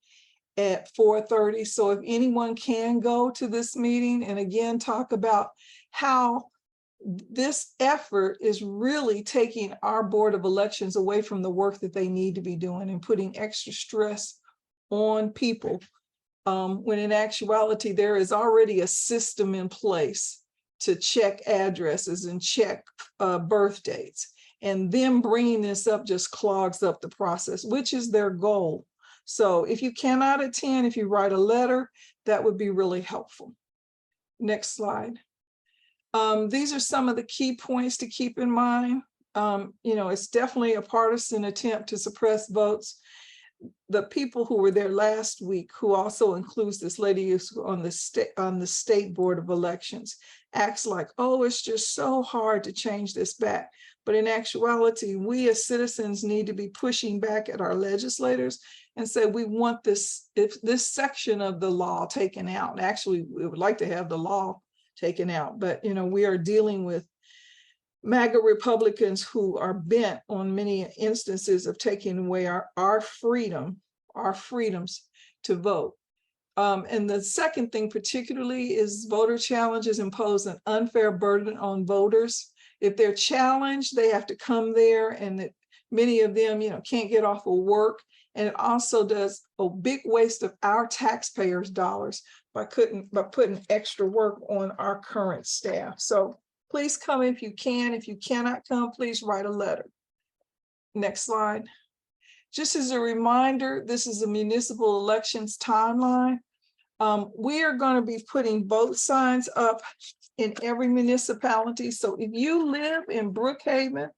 at 4:30. So if anyone can go to this meeting and again talk about how this effort is really taking our Board of Elections away from the work that they need to be doing and putting extra stress on people, when in actuality, there is already a system in place to check addresses and check birth dates. And them bringing this up just clogs up the process, which is their goal. So if you cannot attend, if you write a letter, that would be really helpful. Next slide. These are some of the key points to keep in mind. It's definitely a partisan attempt to suppress votes. The people who were there last week, who also includes this lady who's on the state Board of Elections, acts like, oh, it's just so hard to change this back. But in actuality, we as citizens need to be pushing back at our legislators and say, we want this section of the law taken out. Actually, we would like to have the law taken out, but we are dealing with MAGA Republicans who are bent on many instances of taking away our freedoms to vote. And the second thing particularly is voter challenges impose an unfair burden on voters. If they're challenged, they have to come there, and many of them, can't get off of work. And it also does a big waste of our taxpayers' dollars by putting extra work on our current staff. So please come if you can. If you cannot come, please write a letter. Next slide. Just as a reminder, this is a municipal elections timeline. We are going to be putting vote signs up in every municipality. So if you live in Brookhaven,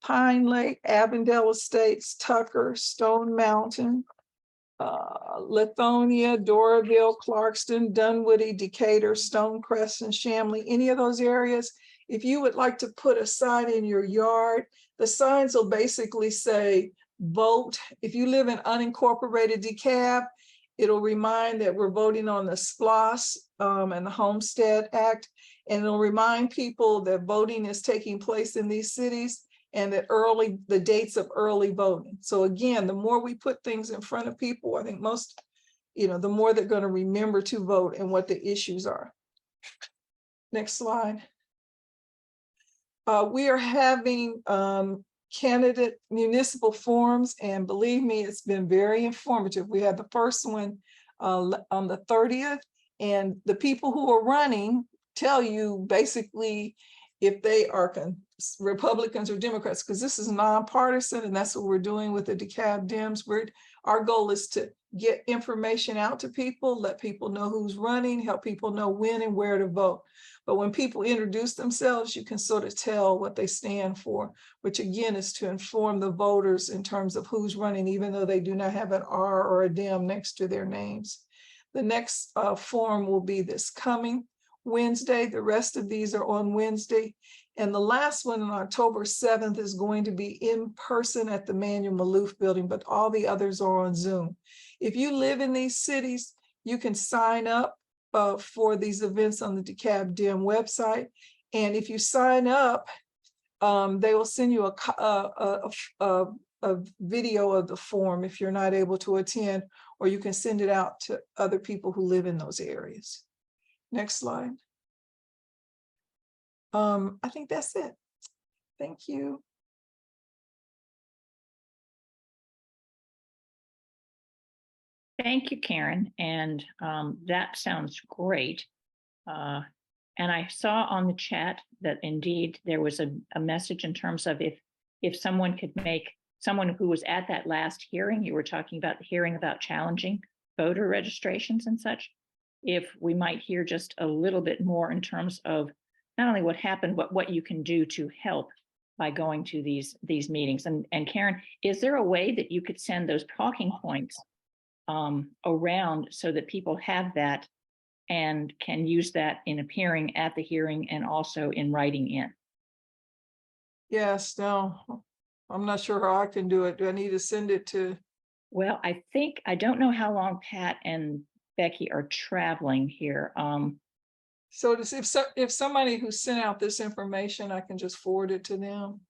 Pine Lake, Avondale Estates, Tucker, Stone Mountain, Lithonia, Doraville, Clarkston, Dunwoody, Decatur, Stonecrest, and Shamley, any of those areas, if you would like to put a sign in your yard, the signs will basically say, vote. If you live in unincorporated DeKalb, it'll remind that we're voting on the SPLOS and the Homestead Act, and it'll remind people that voting is taking place in these cities and that the dates of early voting. So again, the more we put things in front of people, I think the more they're going to remember to vote and what the issues are. Next slide. We are having candidate municipal forums, and believe me, it's been very informative. We had the first one on the 30th, and the people who are running tell you basically if they are Republicans or Democrats, because this is nonpartisan, and that's what we're doing with the DeKalb Dems. Our goal is to get information out to people, let people know who's running, help people know when and where to vote. But when people introduce themselves, you can sort of tell what they stand for, which again is to inform the voters in terms of who's running, even though they do not have an R or a Dem next to their names. The next forum will be this coming Wednesday. The rest of these are on Wednesday. And the last one on October 7th is going to be in person at the Manuel Maloof building, but all the others are on Zoom. If you live in these cities, you can sign up for these events on the DeKalb Dem website. And if you sign up, they will send you a video of the form if you're not able to attend, or you can send it out to other people who live in those areas. Next slide. I think that's it. Thank you. Thank you, Karen. And that sounds great. And I saw on the chat that indeed there was a message in terms of if someone could make, someone who was at that last hearing, you were talking about the hearing about challenging voter registrations and such. if we might hear just a little bit more in terms of not only what happened, but what you can do to help by going to these meetings. And Karen, is there a way that you could send those talking points around so that people have that and can use that in appearing at the hearing and also in writing in? Yes, no, I'm not sure how I can do it. Do I need to send it to? Well, I don't know how long Pat and Becky are traveling here. So if somebody who sent out this information, I can just forward it to them.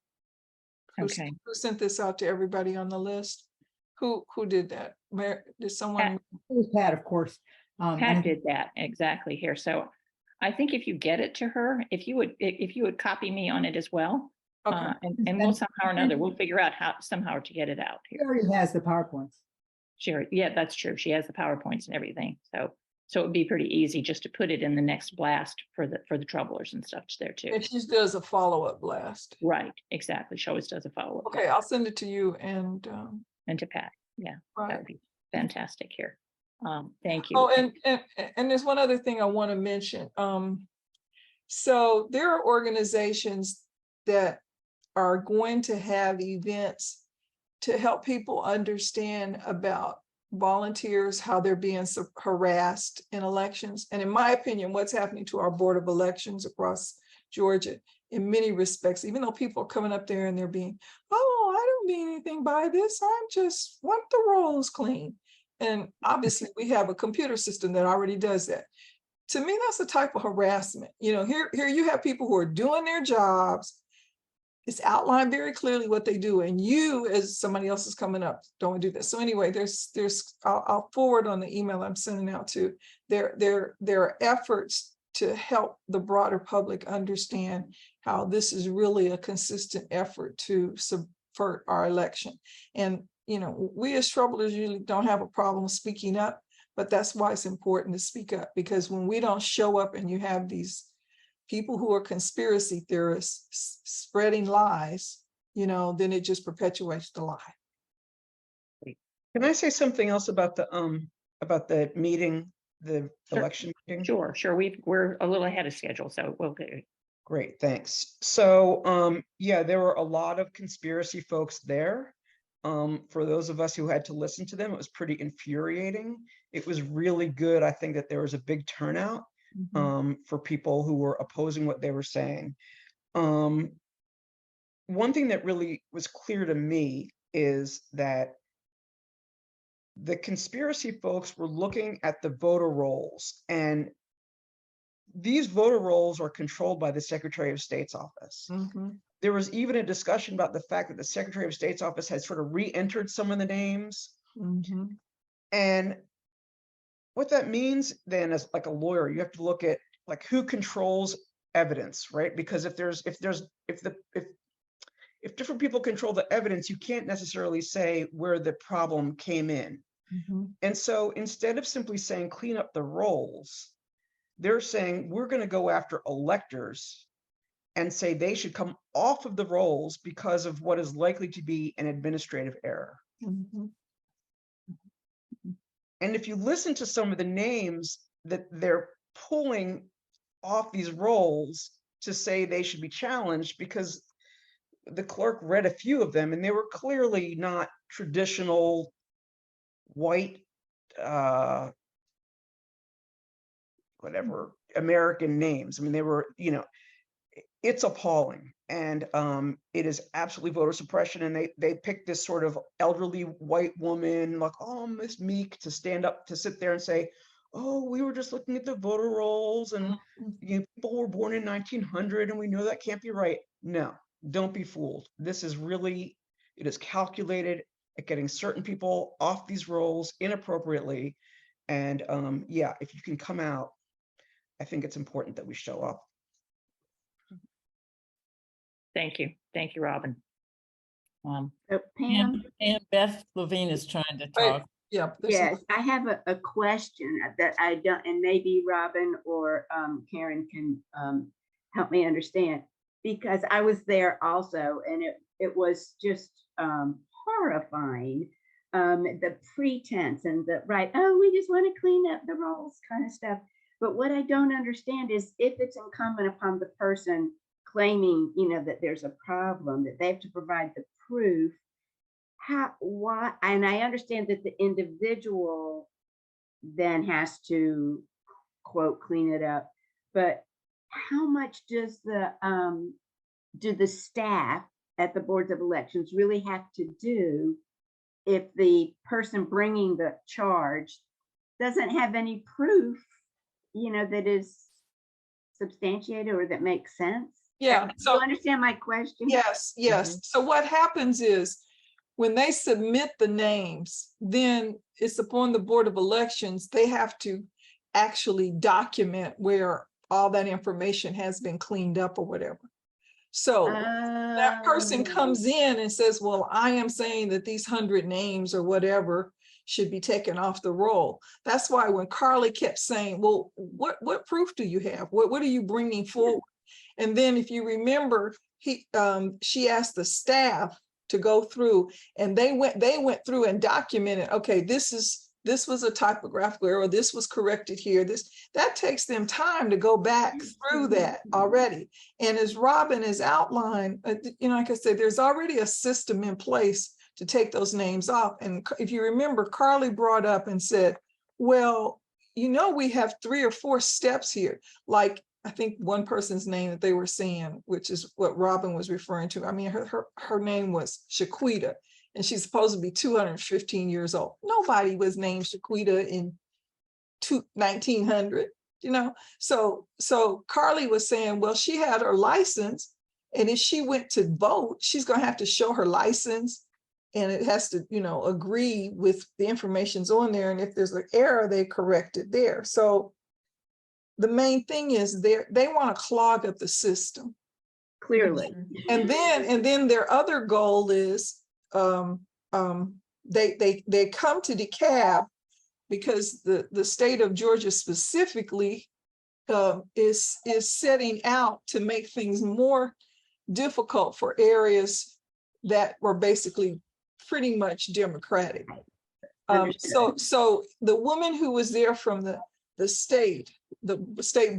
Okay. Who sent this out to everybody on the list? Who did that? Did someone? It was Pat, of course. Pat did that exactly here. So I think if you get it to her, if you would copy me on it as well. Okay. And we'll somehow or another, we'll figure out how somehow to get it out She here. already has the PowerPoints. Sure. Yeah, that's true. She has the PowerPoints and everything. So it would be pretty easy just to put it in the next blast for the troublers and stuff there too. And she does a follow-up blast. Right. Exactly. She always does a follow-up. Okay, I'll send it to you and And to Pat. Yeah, right. that would be fantastic here. Thank you. Oh, and there's one other thing I want to mention. So there are organizations that are going to have events to help people understand about volunteers, how they're being harassed in elections. And in my opinion, what's happening to our Board of Elections across Georgia in many respects, even though people are coming up there and they're being, oh, I don't mean anything by this. I just want the rolls clean. And obviously we have a computer system that already does that. To me, that's a type of harassment. You know, here you have people who are doing their jobs. It's outlined very clearly what they do. And you, as somebody else is coming up, don't do this. So anyway, I'll forward on the email I'm sending out to, there are efforts to help the broader public understand how this is really a consistent effort to subvert our election. And, you know, we as troublers usually don't have a problem speaking up, but that's why it's important to speak up, because when we don't show up and you have these people who are conspiracy theorists spreading lies, you know, then it just perpetuates the lie. Can I say something else about the meeting, the Sure. election meeting? Sure. We're a little ahead of schedule, so we'll do it. Great, thanks. So, yeah, there were a lot of conspiracy folks there. For those of us who had to listen to them, it was pretty infuriating. It was really good. I think that there was a big turnout for people who were opposing what they were saying. One thing that really was clear to me is that the conspiracy folks were looking at the voter rolls, and these voter rolls are controlled by the Secretary of State's office. There was even a discussion about the fact that the Secretary of State's office had sort of re-entered some of the names. And what that means then, as like a lawyer, you have to look at like who controls evidence, right? Because if different people control the evidence, you can't necessarily say where the problem came in. And so instead of simply saying clean up the rolls, they're saying we're going to go after electors and say they should come off of the rolls because of what is likely to be an administrative error. And if you listen to some of the names that they're pulling off these rolls to say they should be challenged, because the clerk read a few of them and they were clearly not traditional white, whatever, American names. I mean, they were, you know, it's appalling. And it is absolutely voter suppression. And they picked this sort of elderly white woman, like, oh, Miss Meek, to stand up, to sit there and say, oh, we were just looking at the voter rolls and you know, people were born in 1900 and we know that can't be right. No, don't be fooled. This is really, it is calculated at getting certain people off these rolls inappropriately. And yeah, if you can come out, I think it's important that we show up. Thank you. Thank you, Robin. Pam? And Beth Levine is trying to talk. Yeah. Yes, I have a question that I don't, and maybe Robin or Karen can help me understand, because I was there also, and it was just horrifying the pretense and the right, oh, we just want to clean up the rolls kind of stuff. But what I don't understand is if it's incumbent upon the person claiming, that there's a problem, that they have to provide the proof, why, and I understand that the individual then has to, quote, clean it up, but how much does do the staff at the boards of elections really have to do if the person bringing the charge doesn't have any proof, that is substantiated or that makes sense? Yeah. Do So you understand my question? yes, yes. So what happens is when they submit the names, then it's upon the Board of Elections, they have to actually document where all that information has been cleaned up or whatever. So that person comes in and says, well, I am saying that these 100 names or whatever should be taken off the roll. That's why when Carly kept saying, well, what proof do you have? What are you bringing forward? And then if you remember, she asked the staff to go through, and they went through and documented, okay, this was a typographical error, this was corrected here. That takes them time to go back through that already. And as Robin has outlined, like I said, there's already a system in place to take those names off. And if you remember, Carly brought up and said, well, we have 3 or 4 steps here. Like, I think one person's name that they were saying, which is what Robin was referring to. I mean, her name was Shaquita, and she's supposed to be 215 years old. Nobody was named Shaquita in 1900, So Carly was saying, well, she had her license, and if she went to vote, she's going to have to show her license, and it has to, agree with the information's on there. And if there's an error, they correct it there. So the main thing is they want to clog up the system. Clearly. And then their other goal is they come to DeKalb because the state of Georgia specifically is setting out to make things more difficult for areas that were basically pretty much Democratic. So the woman who was there from the state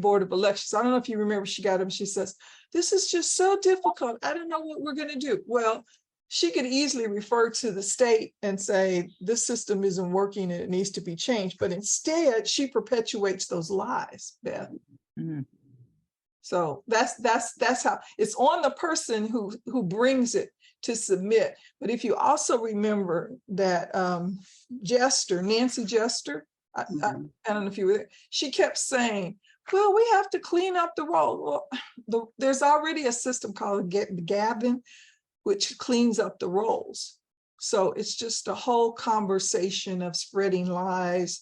board of elections, I don't know if you remember, she got up, she says, this is just so difficult, I don't know what we're going to do. Well, she could easily refer to the state and say this system isn't working and it needs to be changed, but instead she perpetuates those lies, Beth. Mhm. So that's how it's on the person who brings it to submit. But if you also remember that Nancy Jester, I don't know if you were there, she kept saying, well, we have to clean up the roll. Well, there's already a system called Gavin, which cleans up the rolls. So it's just a whole conversation of spreading lies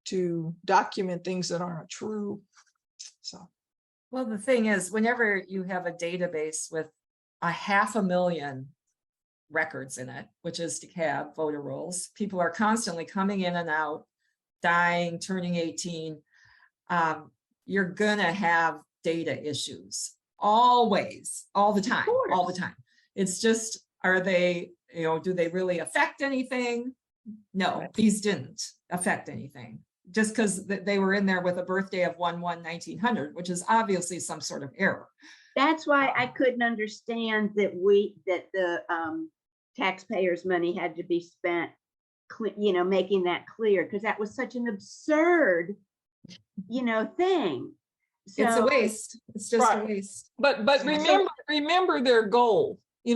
to document things that aren't true. So. Well, the thing is, whenever you have a database with 500,000 records in it, which is DeKalb voter rolls, people are constantly coming in and out, dying, turning 18. You're gonna have data issues always, all the time. It's just, are they, do they really affect anything? No, these didn't affect anything. Just because they were in there with a birthday of 1/1/1900, which is obviously some sort of error. That's why I couldn't understand that the taxpayers' money had to be spent, making that clear, because that was such an absurd, thing. So, it's a waste. It's just a waste. But remember their goal. I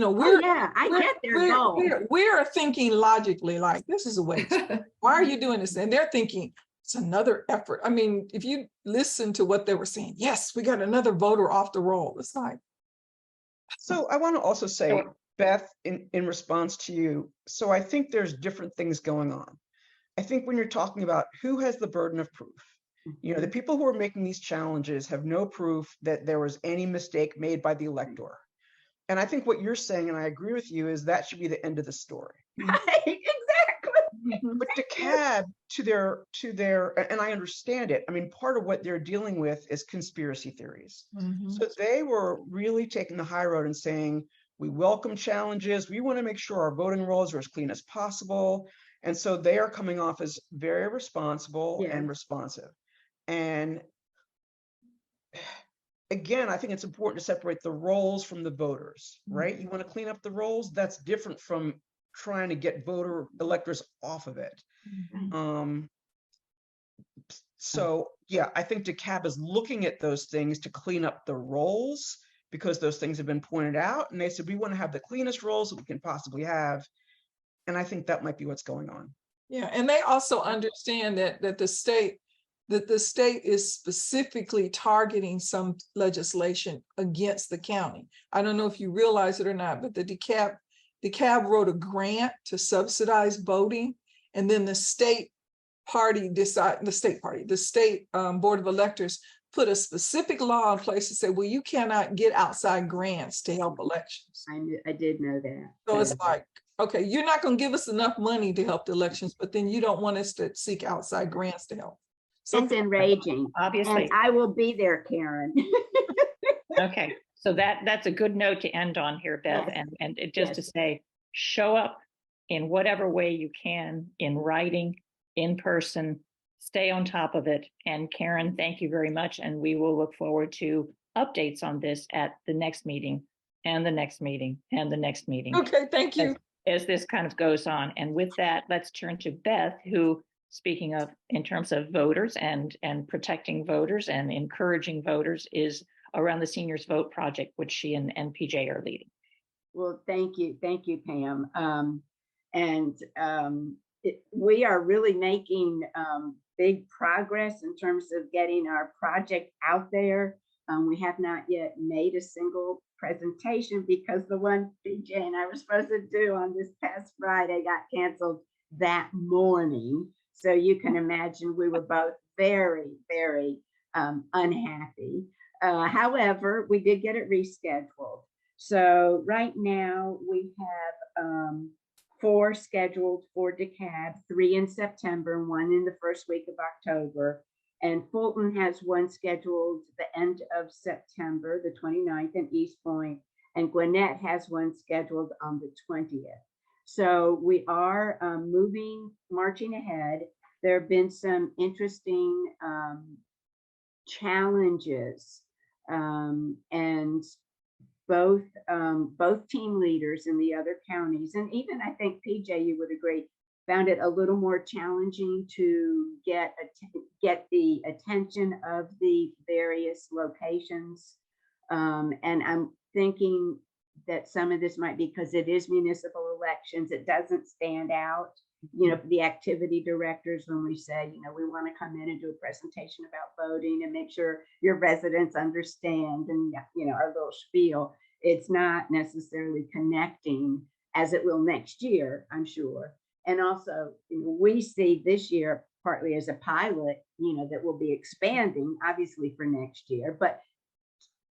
get their goal. We're thinking logically, like, this is a waste. Why are you doing this? And they're thinking, it's another effort. I mean, if you listen to what they were saying, yes, we got another voter off the roll. It's like. So I want to also say, Beth, in response to you, so I think there's different things going on. I think when you're talking about who has the burden of proof, the people who are making these challenges have no proof that there was any mistake made by the elector. And I think what you're saying, and I agree with you, is that should be the end of the story. Exactly. But DeKalb, to their, and I understand it. I mean, part of what they're dealing with is conspiracy theories. So they were really taking the high road and saying, We welcome challenges. We want to make sure our voting rolls are as clean as possible. And so they are coming off as very responsible Yeah. and responsive. And again, I think it's important to separate the rolls from the voters, right? You want to clean up the rolls, that's different from trying to get voter electors off of it. So yeah, I think DeKalb is looking at those things to clean up the rolls because those things have been pointed out. And they said, we want to have the cleanest rolls that we can possibly have. And I think that might be what's going on. Yeah, and they also understand that the state is specifically targeting some legislation against the county. I don't know if you realize it or not, but the DeKalb wrote a grant to subsidize voting, and then the state Board of Electors put a specific law in place to say, well, you cannot get outside grants to help elections. I did know that. So it's like, okay, you're not going to give us enough money to help the elections, but then you don't want us to seek outside grants to help. So It's enraging. Obviously. And I will be there, Karen. Okay, so that's a good note to end on here, Beth, Yes. and it just to Yes. say, show up in whatever way you can, in writing, in person, stay on top of it. And Karen, thank you very much. And we will look forward to updates on this at the next meeting and the next meeting and the next meeting. okay, thank you. As this kind of goes on. And with that, let's turn to Beth, who, speaking of in terms of voters and protecting voters and encouraging voters, is around the Seniors Vote Project, which she and PJ are leading. Well, thank you, Pam. We are really making big progress in terms of getting our project out there. We have not yet made a single presentation because the one PJ and I were supposed to do on this past Friday got canceled that morning. So you can imagine we were both very, very unhappy. However, we did get it rescheduled. So right now we have 4 scheduled for DeKalb, 3 in September, and 1 in the first week of October. And Fulton has 1 scheduled the end of September, the 29th in East Point, and Gwinnett has 1 scheduled on the 20th. So we are marching ahead. There have been some interesting challenges, and both team leaders in the other counties, and even I think PJ, you would agree, found it a little more challenging to get the attention of the various locations. And I'm thinking that some of this might be because it is municipal elections. It doesn't stand out, for the activity directors when we say, we want to come in and do a presentation about voting and make sure your residents understand and, our little spiel. It's not necessarily connecting as it will next year, I'm sure. And also, we see this year partly as a pilot, that will be expanding, obviously, for next year. But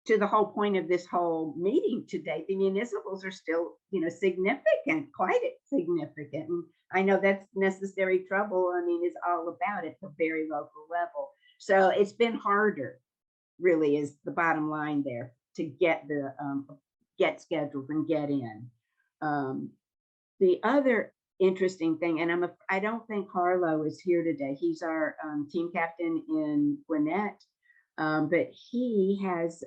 to the whole point of this whole meeting today, the municipals are still, significant, quite significant. And I know that's necessary trouble. I mean, it's all about it at a very local level. So it's been harder, really, is the bottom line there, to get scheduled and get in. The other interesting thing, and I don't think Harlow is here today. He's our team captain in Gwinnett, but he has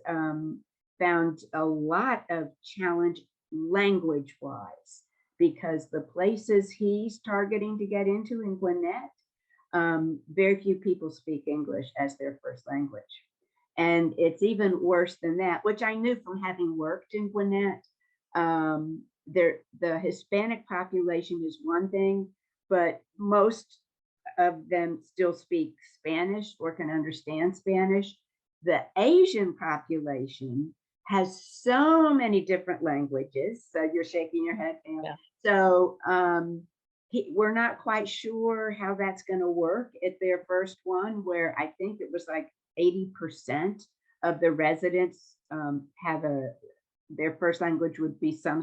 found a lot of challenge language-wise, because the places he's targeting to get into in Gwinnett, very few people speak English as their first language. And it's even worse than that, which I knew from having worked in Gwinnett. The Hispanic population is one thing, but most of them still speak Spanish or can understand Spanish. The Asian population has so many different languages. So you're shaking your head, Pam. Yeah. So we're not quite sure how that's going to work at their first one, where I think it was like 80% of the residents have their first language would be some,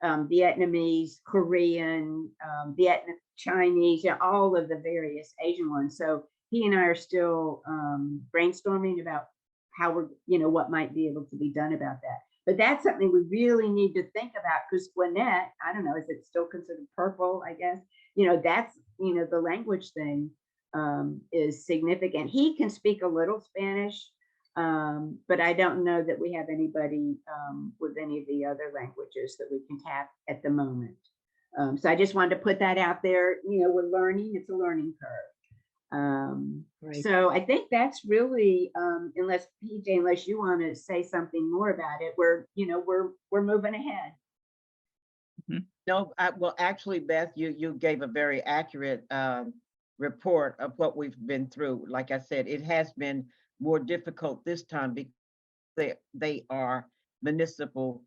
Vietnamese, Korean, Chinese, all of the various Asian ones. So he and I are still brainstorming about how what might be able to be done about that. But that's something we really need to think about, because Gwinnett, I don't know, is it still considered purple, I guess? That's, the language thing is significant. He can speak a little Spanish, but I don't know that we have anybody with any of the other languages that we can tap at the moment. So I just wanted to put that out there. We're learning, it's a learning curve. Right. So I think that's really, unless PJ, unless you want to say something more about it, we're moving ahead. No, well, actually, Beth, you gave a very accurate report of what we've been through. Like I said, it has been more difficult this time because they are municipal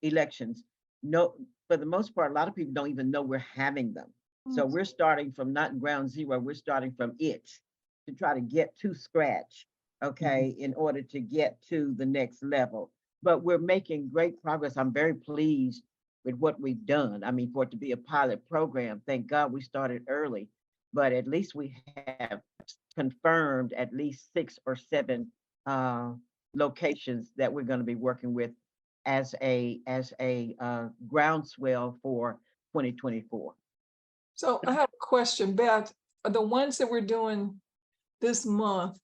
elections. No, for the most part, a lot of people don't even know we're having them. So we're starting from not ground zero, we're starting from it to try to get to scratch, okay, in order to get to the next level. But we're making great progress. I'm very pleased with what we've done. I mean, for it to be a pilot program, thank God we started early, but at least we have confirmed at least 6 or 7 locations that we're going to be working with as a groundswell for 2024. So I have a question, Beth. Are the ones that we're doing this month,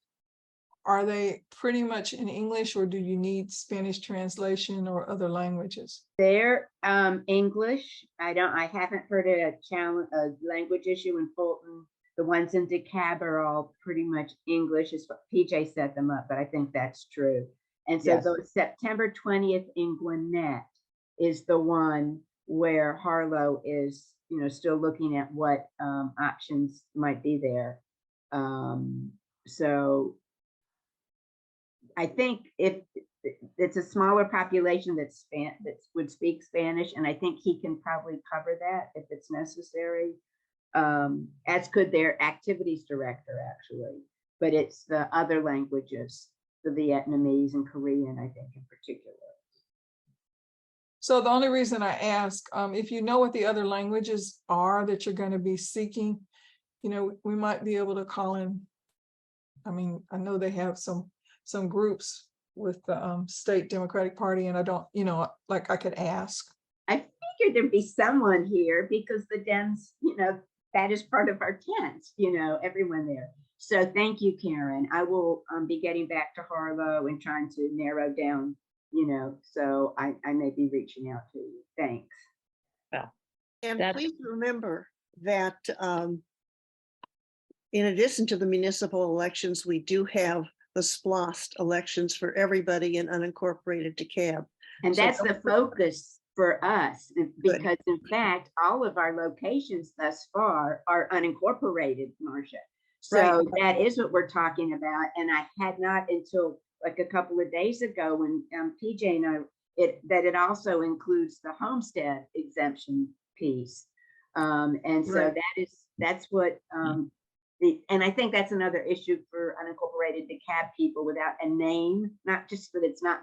are they pretty much in English, or do you need Spanish translation or other languages? They're English. I haven't heard a language issue in Fulton. The ones in DeKalb are all pretty much English, is what PJ set them up, but I think that's true. And so Yes. the September 20th in Gwinnett is the one where Harlow is, still looking at what options might be there. So I think if it's a smaller population that would speak Spanish, and I think he can probably cover that if it's necessary, as could their activities director, actually. But it's the other languages, the Vietnamese and Korean, I think, in particular. So the only reason I ask, if you know what the other languages are that you're going to be seeking, we might be able to call in. I mean, I know they have some groups with the state Democratic Party, and I don't, like I could ask. I figured there'd be someone here because the Dems, that is part of our tent, everyone there. So thank you, Karen. I will be getting back to Harlow and trying to narrow down, so I may be reaching out to you. Thanks. Well, And that's- please remember that in addition to the municipal elections, we do have the SPLOST elections for everybody in unincorporated DeKalb. And So that's don't the focus for us, because in fact, all of our locations thus far are unincorporated, Marcia. So Right. that is what we're talking about. And I had not until like a couple of days ago when PJ and I, that it also includes the homestead exemption piece. And so Right. that's what, and I think that's another issue for unincorporated DeKalb people without a name, not just that it's not,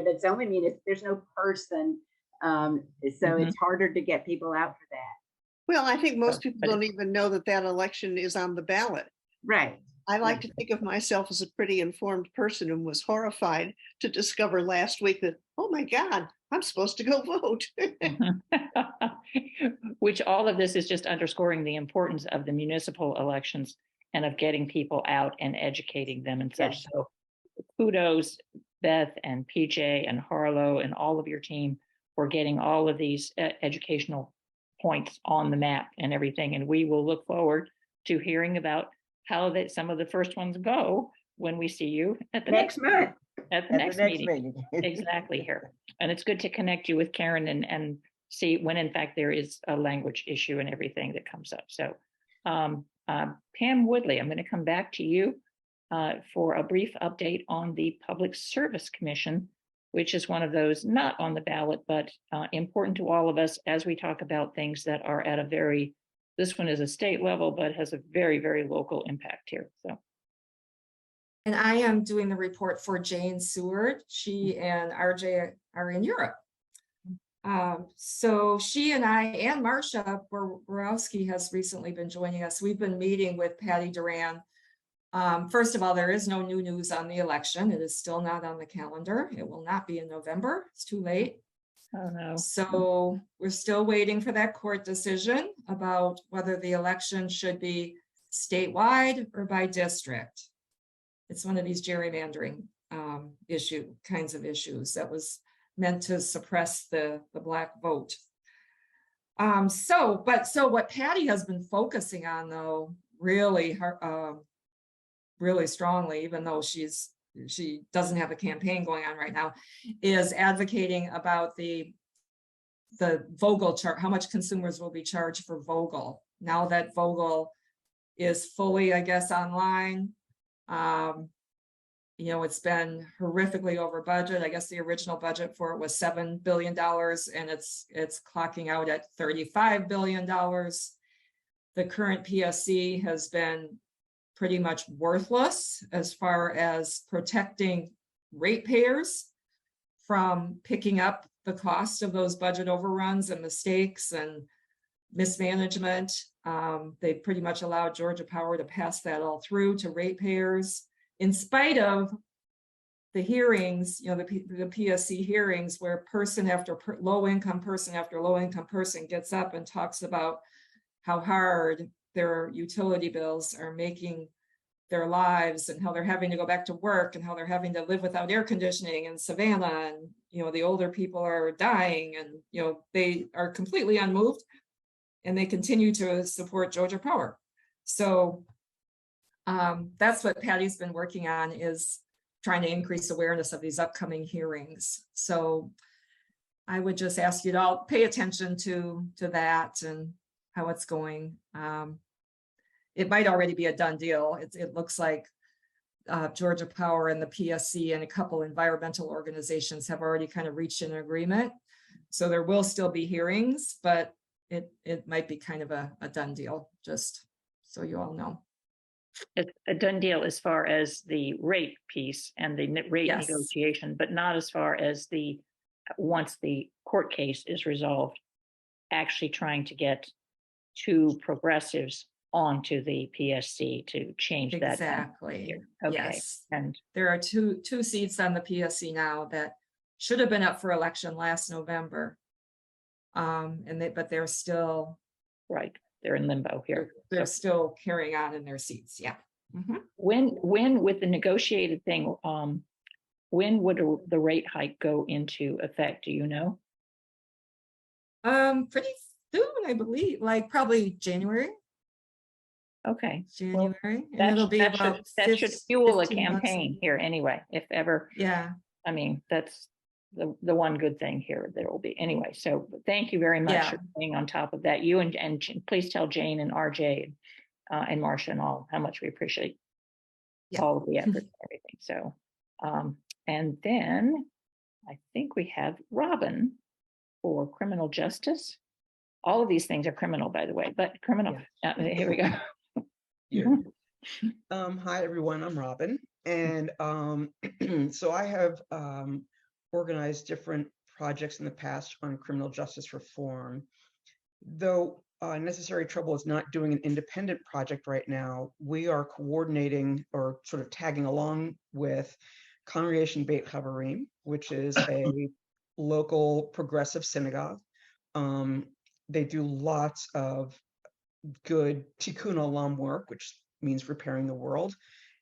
that's only there's no person. So it's harder to get people out for that. Well, I think most people But don't even know that that election is on the ballot. Right. I like to think of myself as a pretty informed person and was horrified to discover last week that, oh my God, I'm supposed to go vote. Which all of this is just underscoring the importance of the municipal elections and of getting people out and educating them and such. Yes. So kudos, Beth and PJ and Harlow and all of your team for getting all of these educational points on the map and everything. And we will look forward to hearing about how some of the first ones go when we see you at the Next month. at the next meeting. Exactly here. And it's good to connect you with Karen and see when in fact there is a language issue and everything that comes up. So Pam Woodley, I'm going to come back to you for a brief update on the Public Service Commission, which is one of those not on the ballot, but important to all of us as we talk about things that are at a this one is a state level, but has a very, very local impact here. So. And I am doing the report for Jane Seward. She and RJ are in Europe. So she and I and Marcia Borowski has recently been joining us. We've been meeting with Patty Duran First of all, there is no new news on the election. It is still not on the calendar. It will not be in November. It's too late. Oh, no. So we're still waiting for that court decision about whether the election should be statewide or by district. It's one of these gerrymandering kinds of issues that was meant to suppress the black vote. So what Patty has been focusing on, though, really really strongly, even though she doesn't have a campaign going on right now, is advocating about the Vogel chart, how much consumers will be charged for Vogel now that Vogel is fully, I guess, online. You know, it's been horrifically over budget. I guess the original budget for it was $7 billion, and it's clocking out at $35 billion. The current PSC has been pretty much worthless as far as protecting ratepayers from picking up the cost of those budget overruns and mistakes and mismanagement. They pretty much allowed Georgia Power to pass that all through to ratepayers in spite of the hearings, you know, the PSC hearings where person after low-income person after low-income person gets up and talks about how hard their utility bills are making their lives and how they're having to go back to work and how they're having to live without air conditioning in Savannah, and you know, the older people are dying, and you know, they are completely unmoved and they continue to support Georgia Power. So that's what Patty's been working on, is trying to increase awareness of these upcoming hearings. So I would just ask you to all pay attention to that and how it's going. It might already be a done deal. It looks like Georgia Power and the PSC and a couple environmental organizations have already kind of reached an agreement. So there will still be hearings, but it might be kind of a done deal, just so you all know. It's a done deal as far as the rate piece and the rate Yes. negotiation, but not as far as once the court case is resolved, actually trying to get two progressives onto the PSC to change that. Exactly. Okay. Yes. And there are two seats on the PSC now that should have been up for election last November. But they're still right. They're in limbo here. They're still carrying on in their seats. Yeah. Mm-hmm. When with the negotiated thing, when would the rate hike go into effect? Do you know? Pretty soon, I believe, like probably January. Okay. January. Well, and it'll be about that should fuel a 15 bucks campaign here anyway, if ever. Yeah. I mean, that's the one good thing here that will be anyway. So thank you very much for being on top of that. You and please tell Jane and RJ and Marcia and all how much we appreciate all of the effort and everything. So, and then I think we have Robin for criminal justice. All of these things are criminal, by the way, but criminal. Here we go. Hi everyone, I'm Robin, and so I have organized different projects in the past on criminal justice reform. Though Necessary Trouble is not doing an independent project right now, we are coordinating or sort of tagging along with Congregation Beit Havarim, which is a local progressive synagogue. They do lots of good tikkun olam work, which means repairing the world.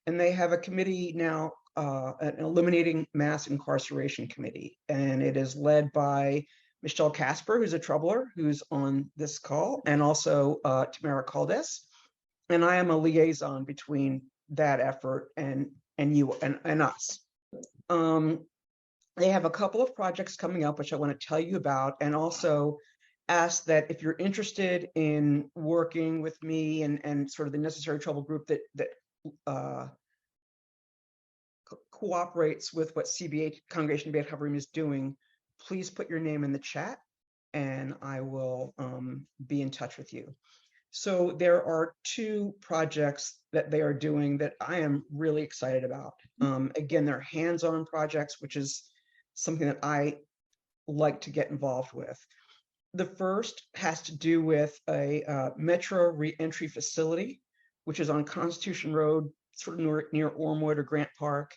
And they have a committee now, an eliminating mass incarceration committee. And it is led by Michelle Casper, who's a troubler, who's on this call, and also Tamara Caldes. And I am a liaison between that effort and you and us. They have a couple of projects coming up, which I want to tell you about, and also ask that if you're interested in working with me and sort of the Necessary Trouble group that cooperates with what CBH, Congregation Beit Havarim, is doing, please put your name in the chat and I will be in touch with you. So there are two projects that they are doing that I am really excited about. Again, they're hands-on projects, which is something that I like to get involved with. The first has to do with a metro reentry facility, which is on Constitution Road sort of near Ormwood or Grant Park.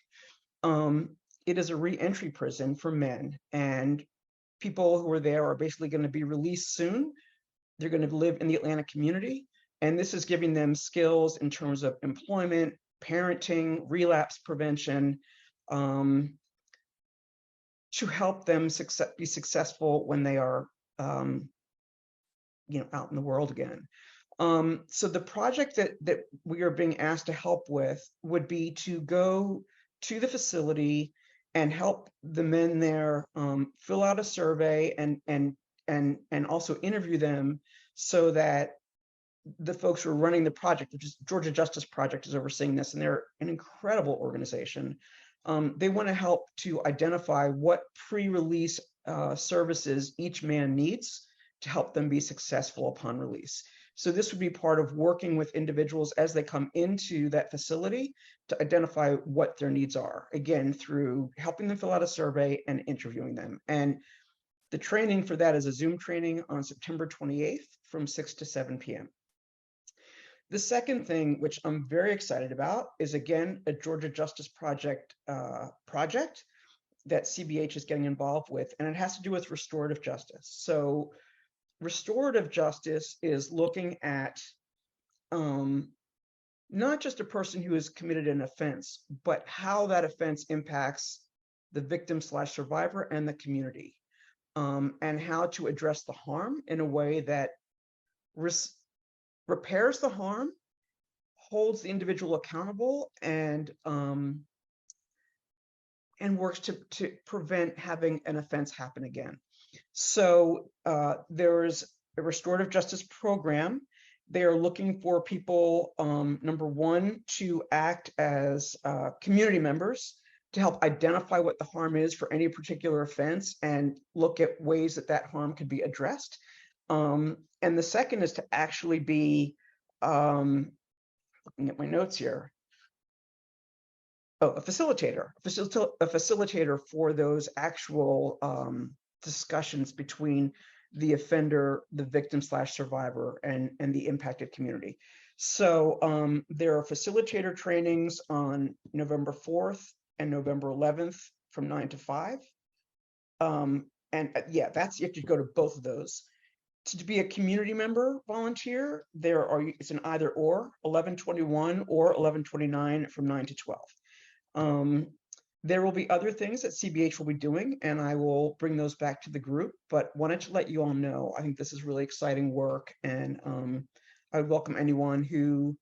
It is a re-entry prison for men, and people who are there are basically going to be released soon. They're going to live in the Atlanta community, and this is giving them skills in terms of employment, parenting, relapse prevention, to help them be successful when they are, out in the world again. So the project that we are being asked to help with would be to go to the facility and help the men there fill out a survey and also interview them, so that the folks who are running the project, which is Georgia Justice Project, is overseeing this, and they're an incredible organization. They want to help to identify what pre-release services each man needs to help them be successful upon release. So this would be part of working with individuals as they come into that facility to identify what their needs are, again, through helping them fill out a survey and interviewing them. And the training for that is a Zoom training on September 28th from 6 to 7 p.m. The second thing, which I'm very excited about, is again a Georgia Justice Project project that CBH is getting involved with, and it has to do with restorative justice. So restorative justice is looking at not just a person who has committed an offense, but how that offense impacts the victim/survivor and the community, and how to address the harm in a way that repairs the harm, holds the individual accountable, and works to prevent having an offense happen again. So there is a restorative justice program. They are looking for people, number one, to act as community members to help identify what the harm is for any particular offense and look at ways that that harm could be addressed. And the second is to actually be, looking at my notes here, a facilitator for those actual discussions between the offender, the victim/survivor, and the impacted community. So there are facilitator trainings on November 4th and November 11th from 9 to 5. Yeah, that's, you have to go to both of those. To be a community member volunteer, it's an either or, 11/21 or 11/29 from 9 to 12. There will be other things that CBH will be doing, and I will bring those back to the group, but wanted to let you all know, I think this is really exciting work, and I would welcome anyone who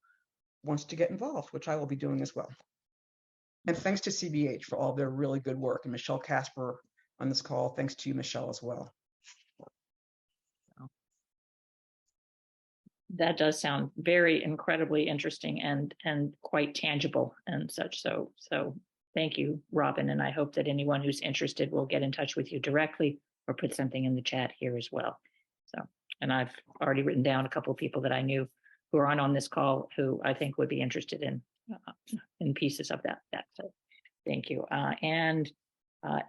wants to get involved, which I will be doing as well. And thanks to CBH for all their really good work, and Michelle Casper on this call. Thanks to you, Michelle, as well. That does sound very incredibly interesting and quite tangible and such. So thank you, Robin. And I hope that anyone who's interested will get in touch with you directly or put something in the chat here as well. So, and I've already written down a couple of people that I knew who are on this call who I think would be interested in pieces of that. So thank you. And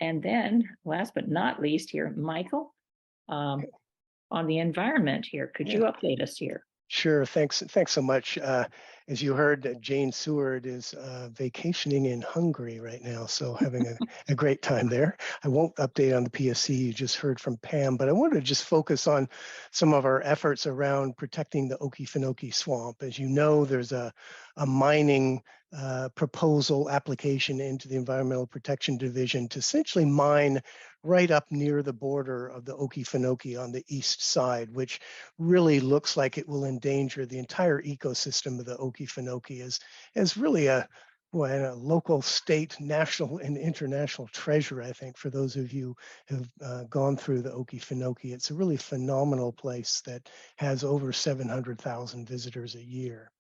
then last but not least here, Michael, on the environment here, could you update us here? Sure. Thanks so much. As you heard, Jane Seward is vacationing in Hungary right now, so having a great time there. I won't update on the PSC you just heard from Pam, but I wanted to just focus on some of our efforts around protecting the Okefenokee Swamp. As you know, there's a mining proposal application into the Environmental Protection Division to essentially mine right up near the border of the Okefenokee on the east side, which really looks like it will endanger the entire ecosystem of the Okefenokee as really a local, state, national, and international treasure, I think, for those of you who've gone through the Okefenokee. It's a really phenomenal place that has over 700,000 visitors a year.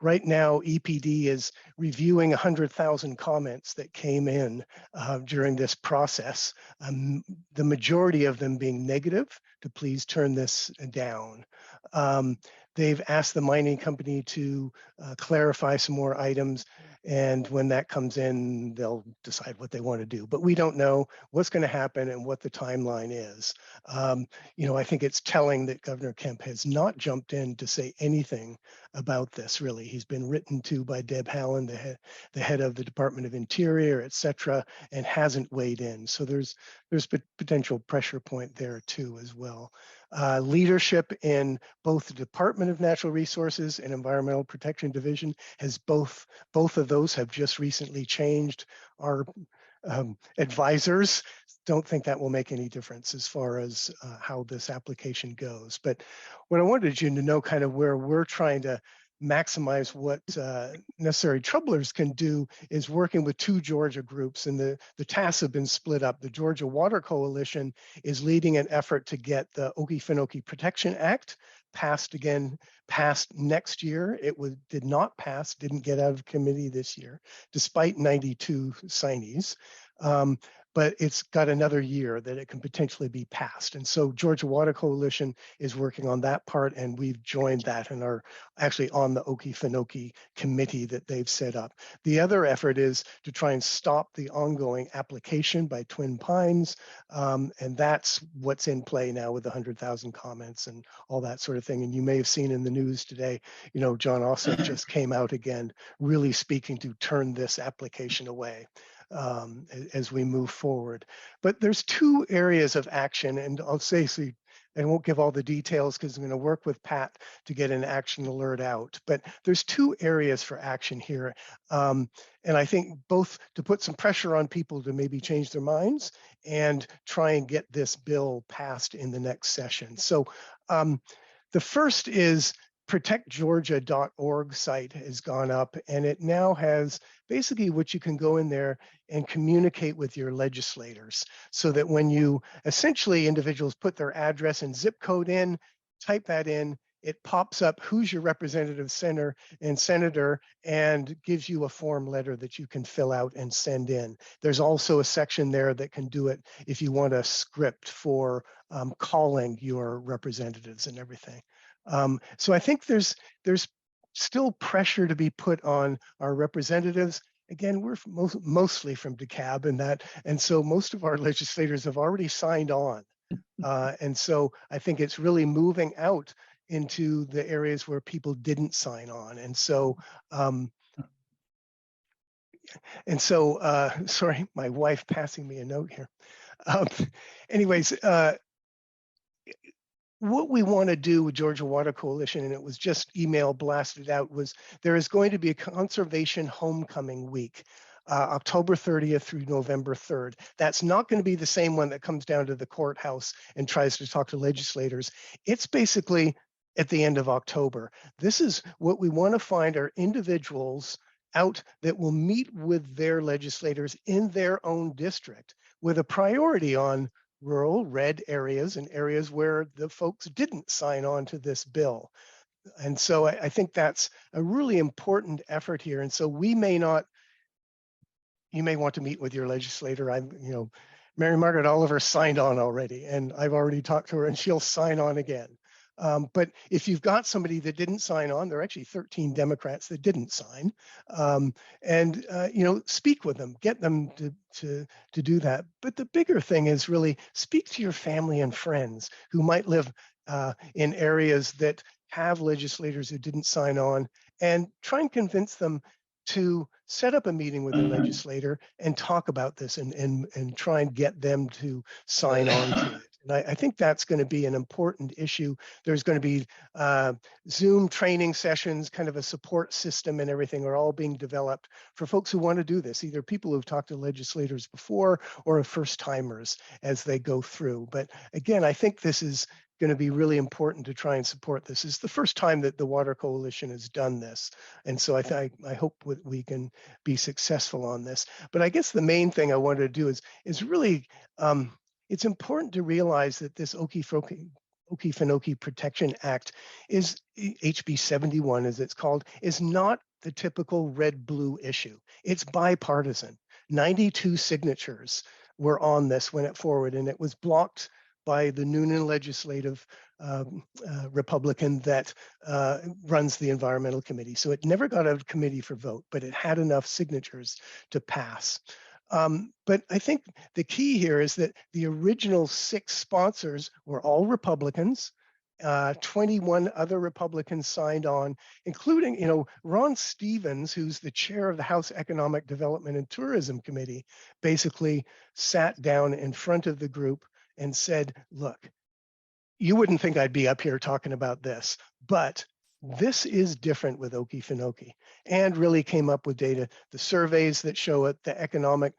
Right now, EPD is reviewing 100,000 comments that came in during this process, the majority of them being negative, to please turn this down. They've asked the mining company to clarify some more items. And when that comes in, they'll decide what they want to do. But we don't know what's going to happen and what the timeline is. I think it's telling that Governor Kemp has not jumped in to say anything about this, really. He's been written to by Deb Haaland, the head of the Department of Interior, et cetera, and hasn't weighed in. So there's potential pressure point there too as well. Leadership in both the Department of Natural Resources and Environmental Protection Division has both of those have just recently changed. Our advisors don't think that will make any difference as far as how this application goes. But what I wanted you to know kind of where we're trying to maximize what necessary troublers can do is working with two Georgia groups, and the tasks have been split up. The Georgia Water Coalition is leading an effort to get the Okefenokee Protection Act passed next year. It did not pass, didn't get out of committee this year, despite 92 signees. But it's got another year that it can potentially be passed. And so Georgia Water Coalition is working on that part, and we've joined that and are actually on the Okefenokee committee that they've set up. The other effort is to try and stop the ongoing application by Twin Pines, and that's what's in play now with the 100,000 comments and all that sort of thing. And you may have seen in the news today, John Ossoff just came out again, really speaking to turn this application away as we move forward. But there's two areas of action, and I'll say, so I won't give all the details because I'm going to work with Pat to get an action alert out. But there's two areas for action here. And I think both to put some pressure on people to maybe change their minds and try and get this bill passed in the next session. So the first is protectgeorgia.org site has gone up, and it now has basically what you can go in there and communicate with your legislators, so that when you essentially individuals put their address and zip code in, type that in, it pops up who's your representative senator and gives you a form letter that you can fill out and send in. There's also a section there that can do it if you want a script for calling your representatives and everything. So I think there's still pressure to be put on our representatives. Again, we're mostly from DeKalb and so most of our legislators have already signed on. And so I think it's really moving out into the areas where people didn't sign on. And so, sorry, my wife passing me a note here. Anyways, what we want to do with Georgia Water Coalition, and it was just email blasted out, was there is going to be a conservation homecoming week, October 30th through November 3rd. That's not going to be the same one that comes down to the courthouse and tries to talk to legislators. It's basically at the end of October. This is what we want to find are individuals out that will meet with their legislators in their own district with a priority on rural red areas and areas where the folks didn't sign on to this bill. And so I think that's a really important effort here. And so you may want to meet with your legislator. Mary Margaret Oliver signed on already, and I've already talked to her, and she'll sign on again. But if you've got somebody that didn't sign on, there are actually 13 Democrats that didn't sign, speak with them, get them to do that. But the bigger thing is really speak to your family and friends who might live in areas that have legislators who didn't sign on, and try and convince them to set up a meeting with a legislator and talk about this and try and get them to sign on to it. And I think that's going to be an important issue. There's going to be Zoom training sessions, kind of a support system and everything are all being developed for folks who want to do this, either people who've talked to legislators before or first timers as they go through. But again, I think this is going to be really important to try and support this. It's the first time that the Water Coalition has done this. And so I hope we can be successful on this. But I guess the main thing I wanted to do is really, it's important to realize that this Okefenokee Protection Act is HB 71, as it's called, is not the typical red-blue issue. It's bipartisan. 92 signatures were on this when it forward, and it was blocked by the Noonan Legislative Republican that runs the environmental committee. So it never got a committee for vote, but it had enough signatures to pass. But I think the key here is that the original 6 sponsors were all Republicans. 21 other Republicans signed on, including, Ron Stevens, who's the chair of the House Economic Development and Tourism Committee, basically sat down in front of the group and said, look, you wouldn't think I'd be up here talking about this, but this is different with Okefenokee, and really came up with data, the surveys that show it, the economic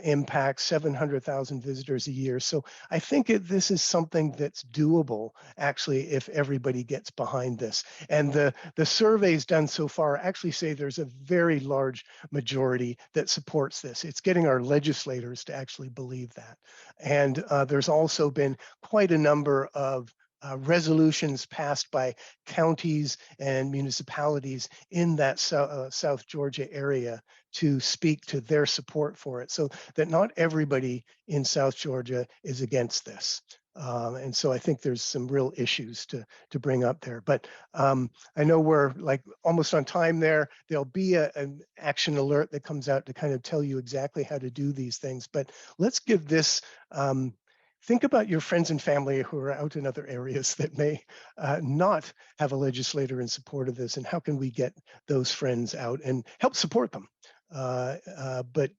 impact, 700,000 visitors a year. So I think this is something that's doable, actually, if everybody gets behind this. And the surveys done so far actually say there's a very large majority that supports this. It's getting our legislators to actually believe that. And there's also been quite a number of resolutions passed by counties and municipalities in that South Georgia area to speak to their support for it, so that not everybody in South Georgia is against this. And so I think there's some real issues to bring up there. But I know we're like almost on time there. There'll be an action alert that comes out to kind of tell you exactly how to do these things. But let's give this think about your friends and family who are out in other areas that may not have a legislator in support of this, and how can we get those friends out and help support them, but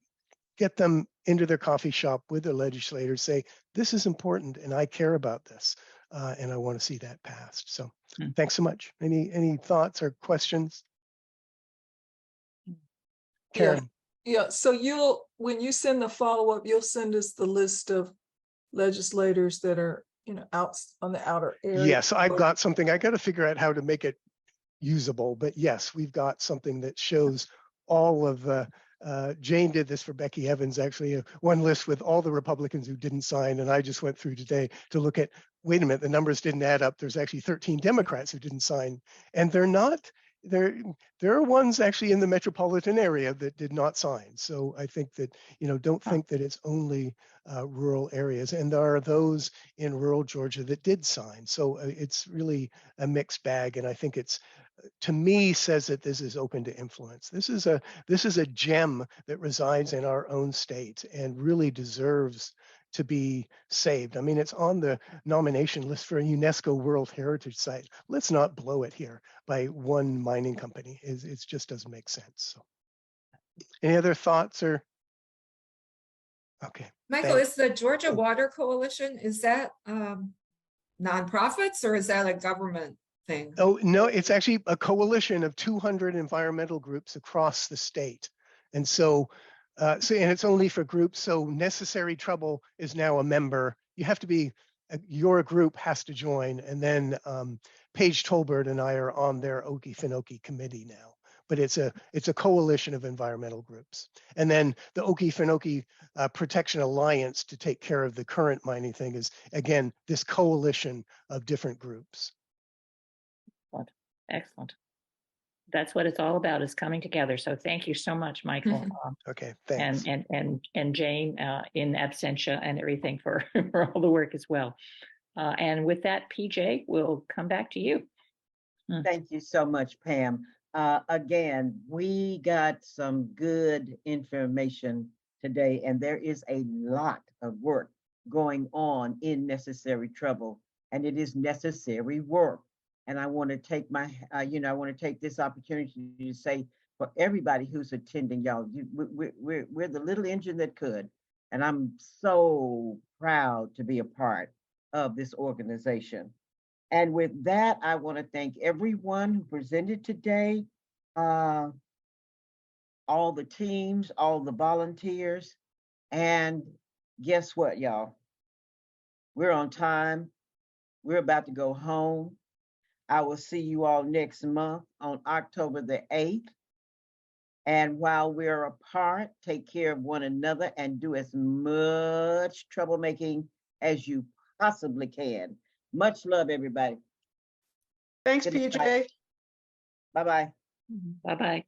get them into their coffee shop with their legislators, say, this is important and I care about this, and I want to see that passed. So thanks so much. Any thoughts or questions? Karen. Yeah, so when you send the follow-up, you'll send us the list of legislators that are, out on the outer area. Yes, I've got something. I got to figure out how to make it usable, but yes, we've got something that shows all of the, Jane did this for Becky Evans, actually, one list with all the Republicans who didn't sign. And I just went through today to look at, wait a minute, the numbers didn't add up. There's actually 13 Democrats who didn't sign. And they're not, there are ones actually in the metropolitan area that did not sign. So I think that, don't think that it's only rural areas. And there are those in rural Georgia that did sign. So it's really a mixed bag. And I think it's, to me, says that this is open to influence. This is a gem that resides in our own state and really deserves to be saved. I mean, it's on the nomination list for a UNESCO World Heritage Site. Let's not blow it here by one mining company. It just doesn't make sense. So, any other thoughts or? Okay. Michael, thanks. is the Georgia Water Coalition, is that nonprofits or is that a government thing? Oh, no, it's actually a coalition of 200 environmental groups across the state. And so, and it's only for groups. So Necessary Trouble is now a member. You have to be, your group has to join. And then Paige Tolbert and I are on their Okefenokee committee now. But it's a coalition of environmental groups. And then the Okefenokee Protection Alliance, to take care of the current mining thing, is, again, this coalition of different groups. Excellent. That's what it's all about, is coming together. So thank you so much, Michael. Okay, thanks. And Jane in absentia and everything for all the work as well. And with that, PJ, we'll come back to you. Thank you so much, Pam. Again, we got some good information today, and there is a lot of work going on in Necessary Trouble, and it is necessary work. And I want to take I want to take this opportunity to say, for everybody who's attending, y'all, we're the little engine that could. And I'm so proud to be a part of this organization. And with that, I want to thank everyone who presented today, all the teams, all the volunteers. And guess what, y'all? We're on time. We're about to go home. I will see you all next month on October the 8th. And while we're apart, take care of one another and do as much troublemaking as you possibly can. Much love, everybody. Thanks, PJ. Bye-bye. Bye-bye.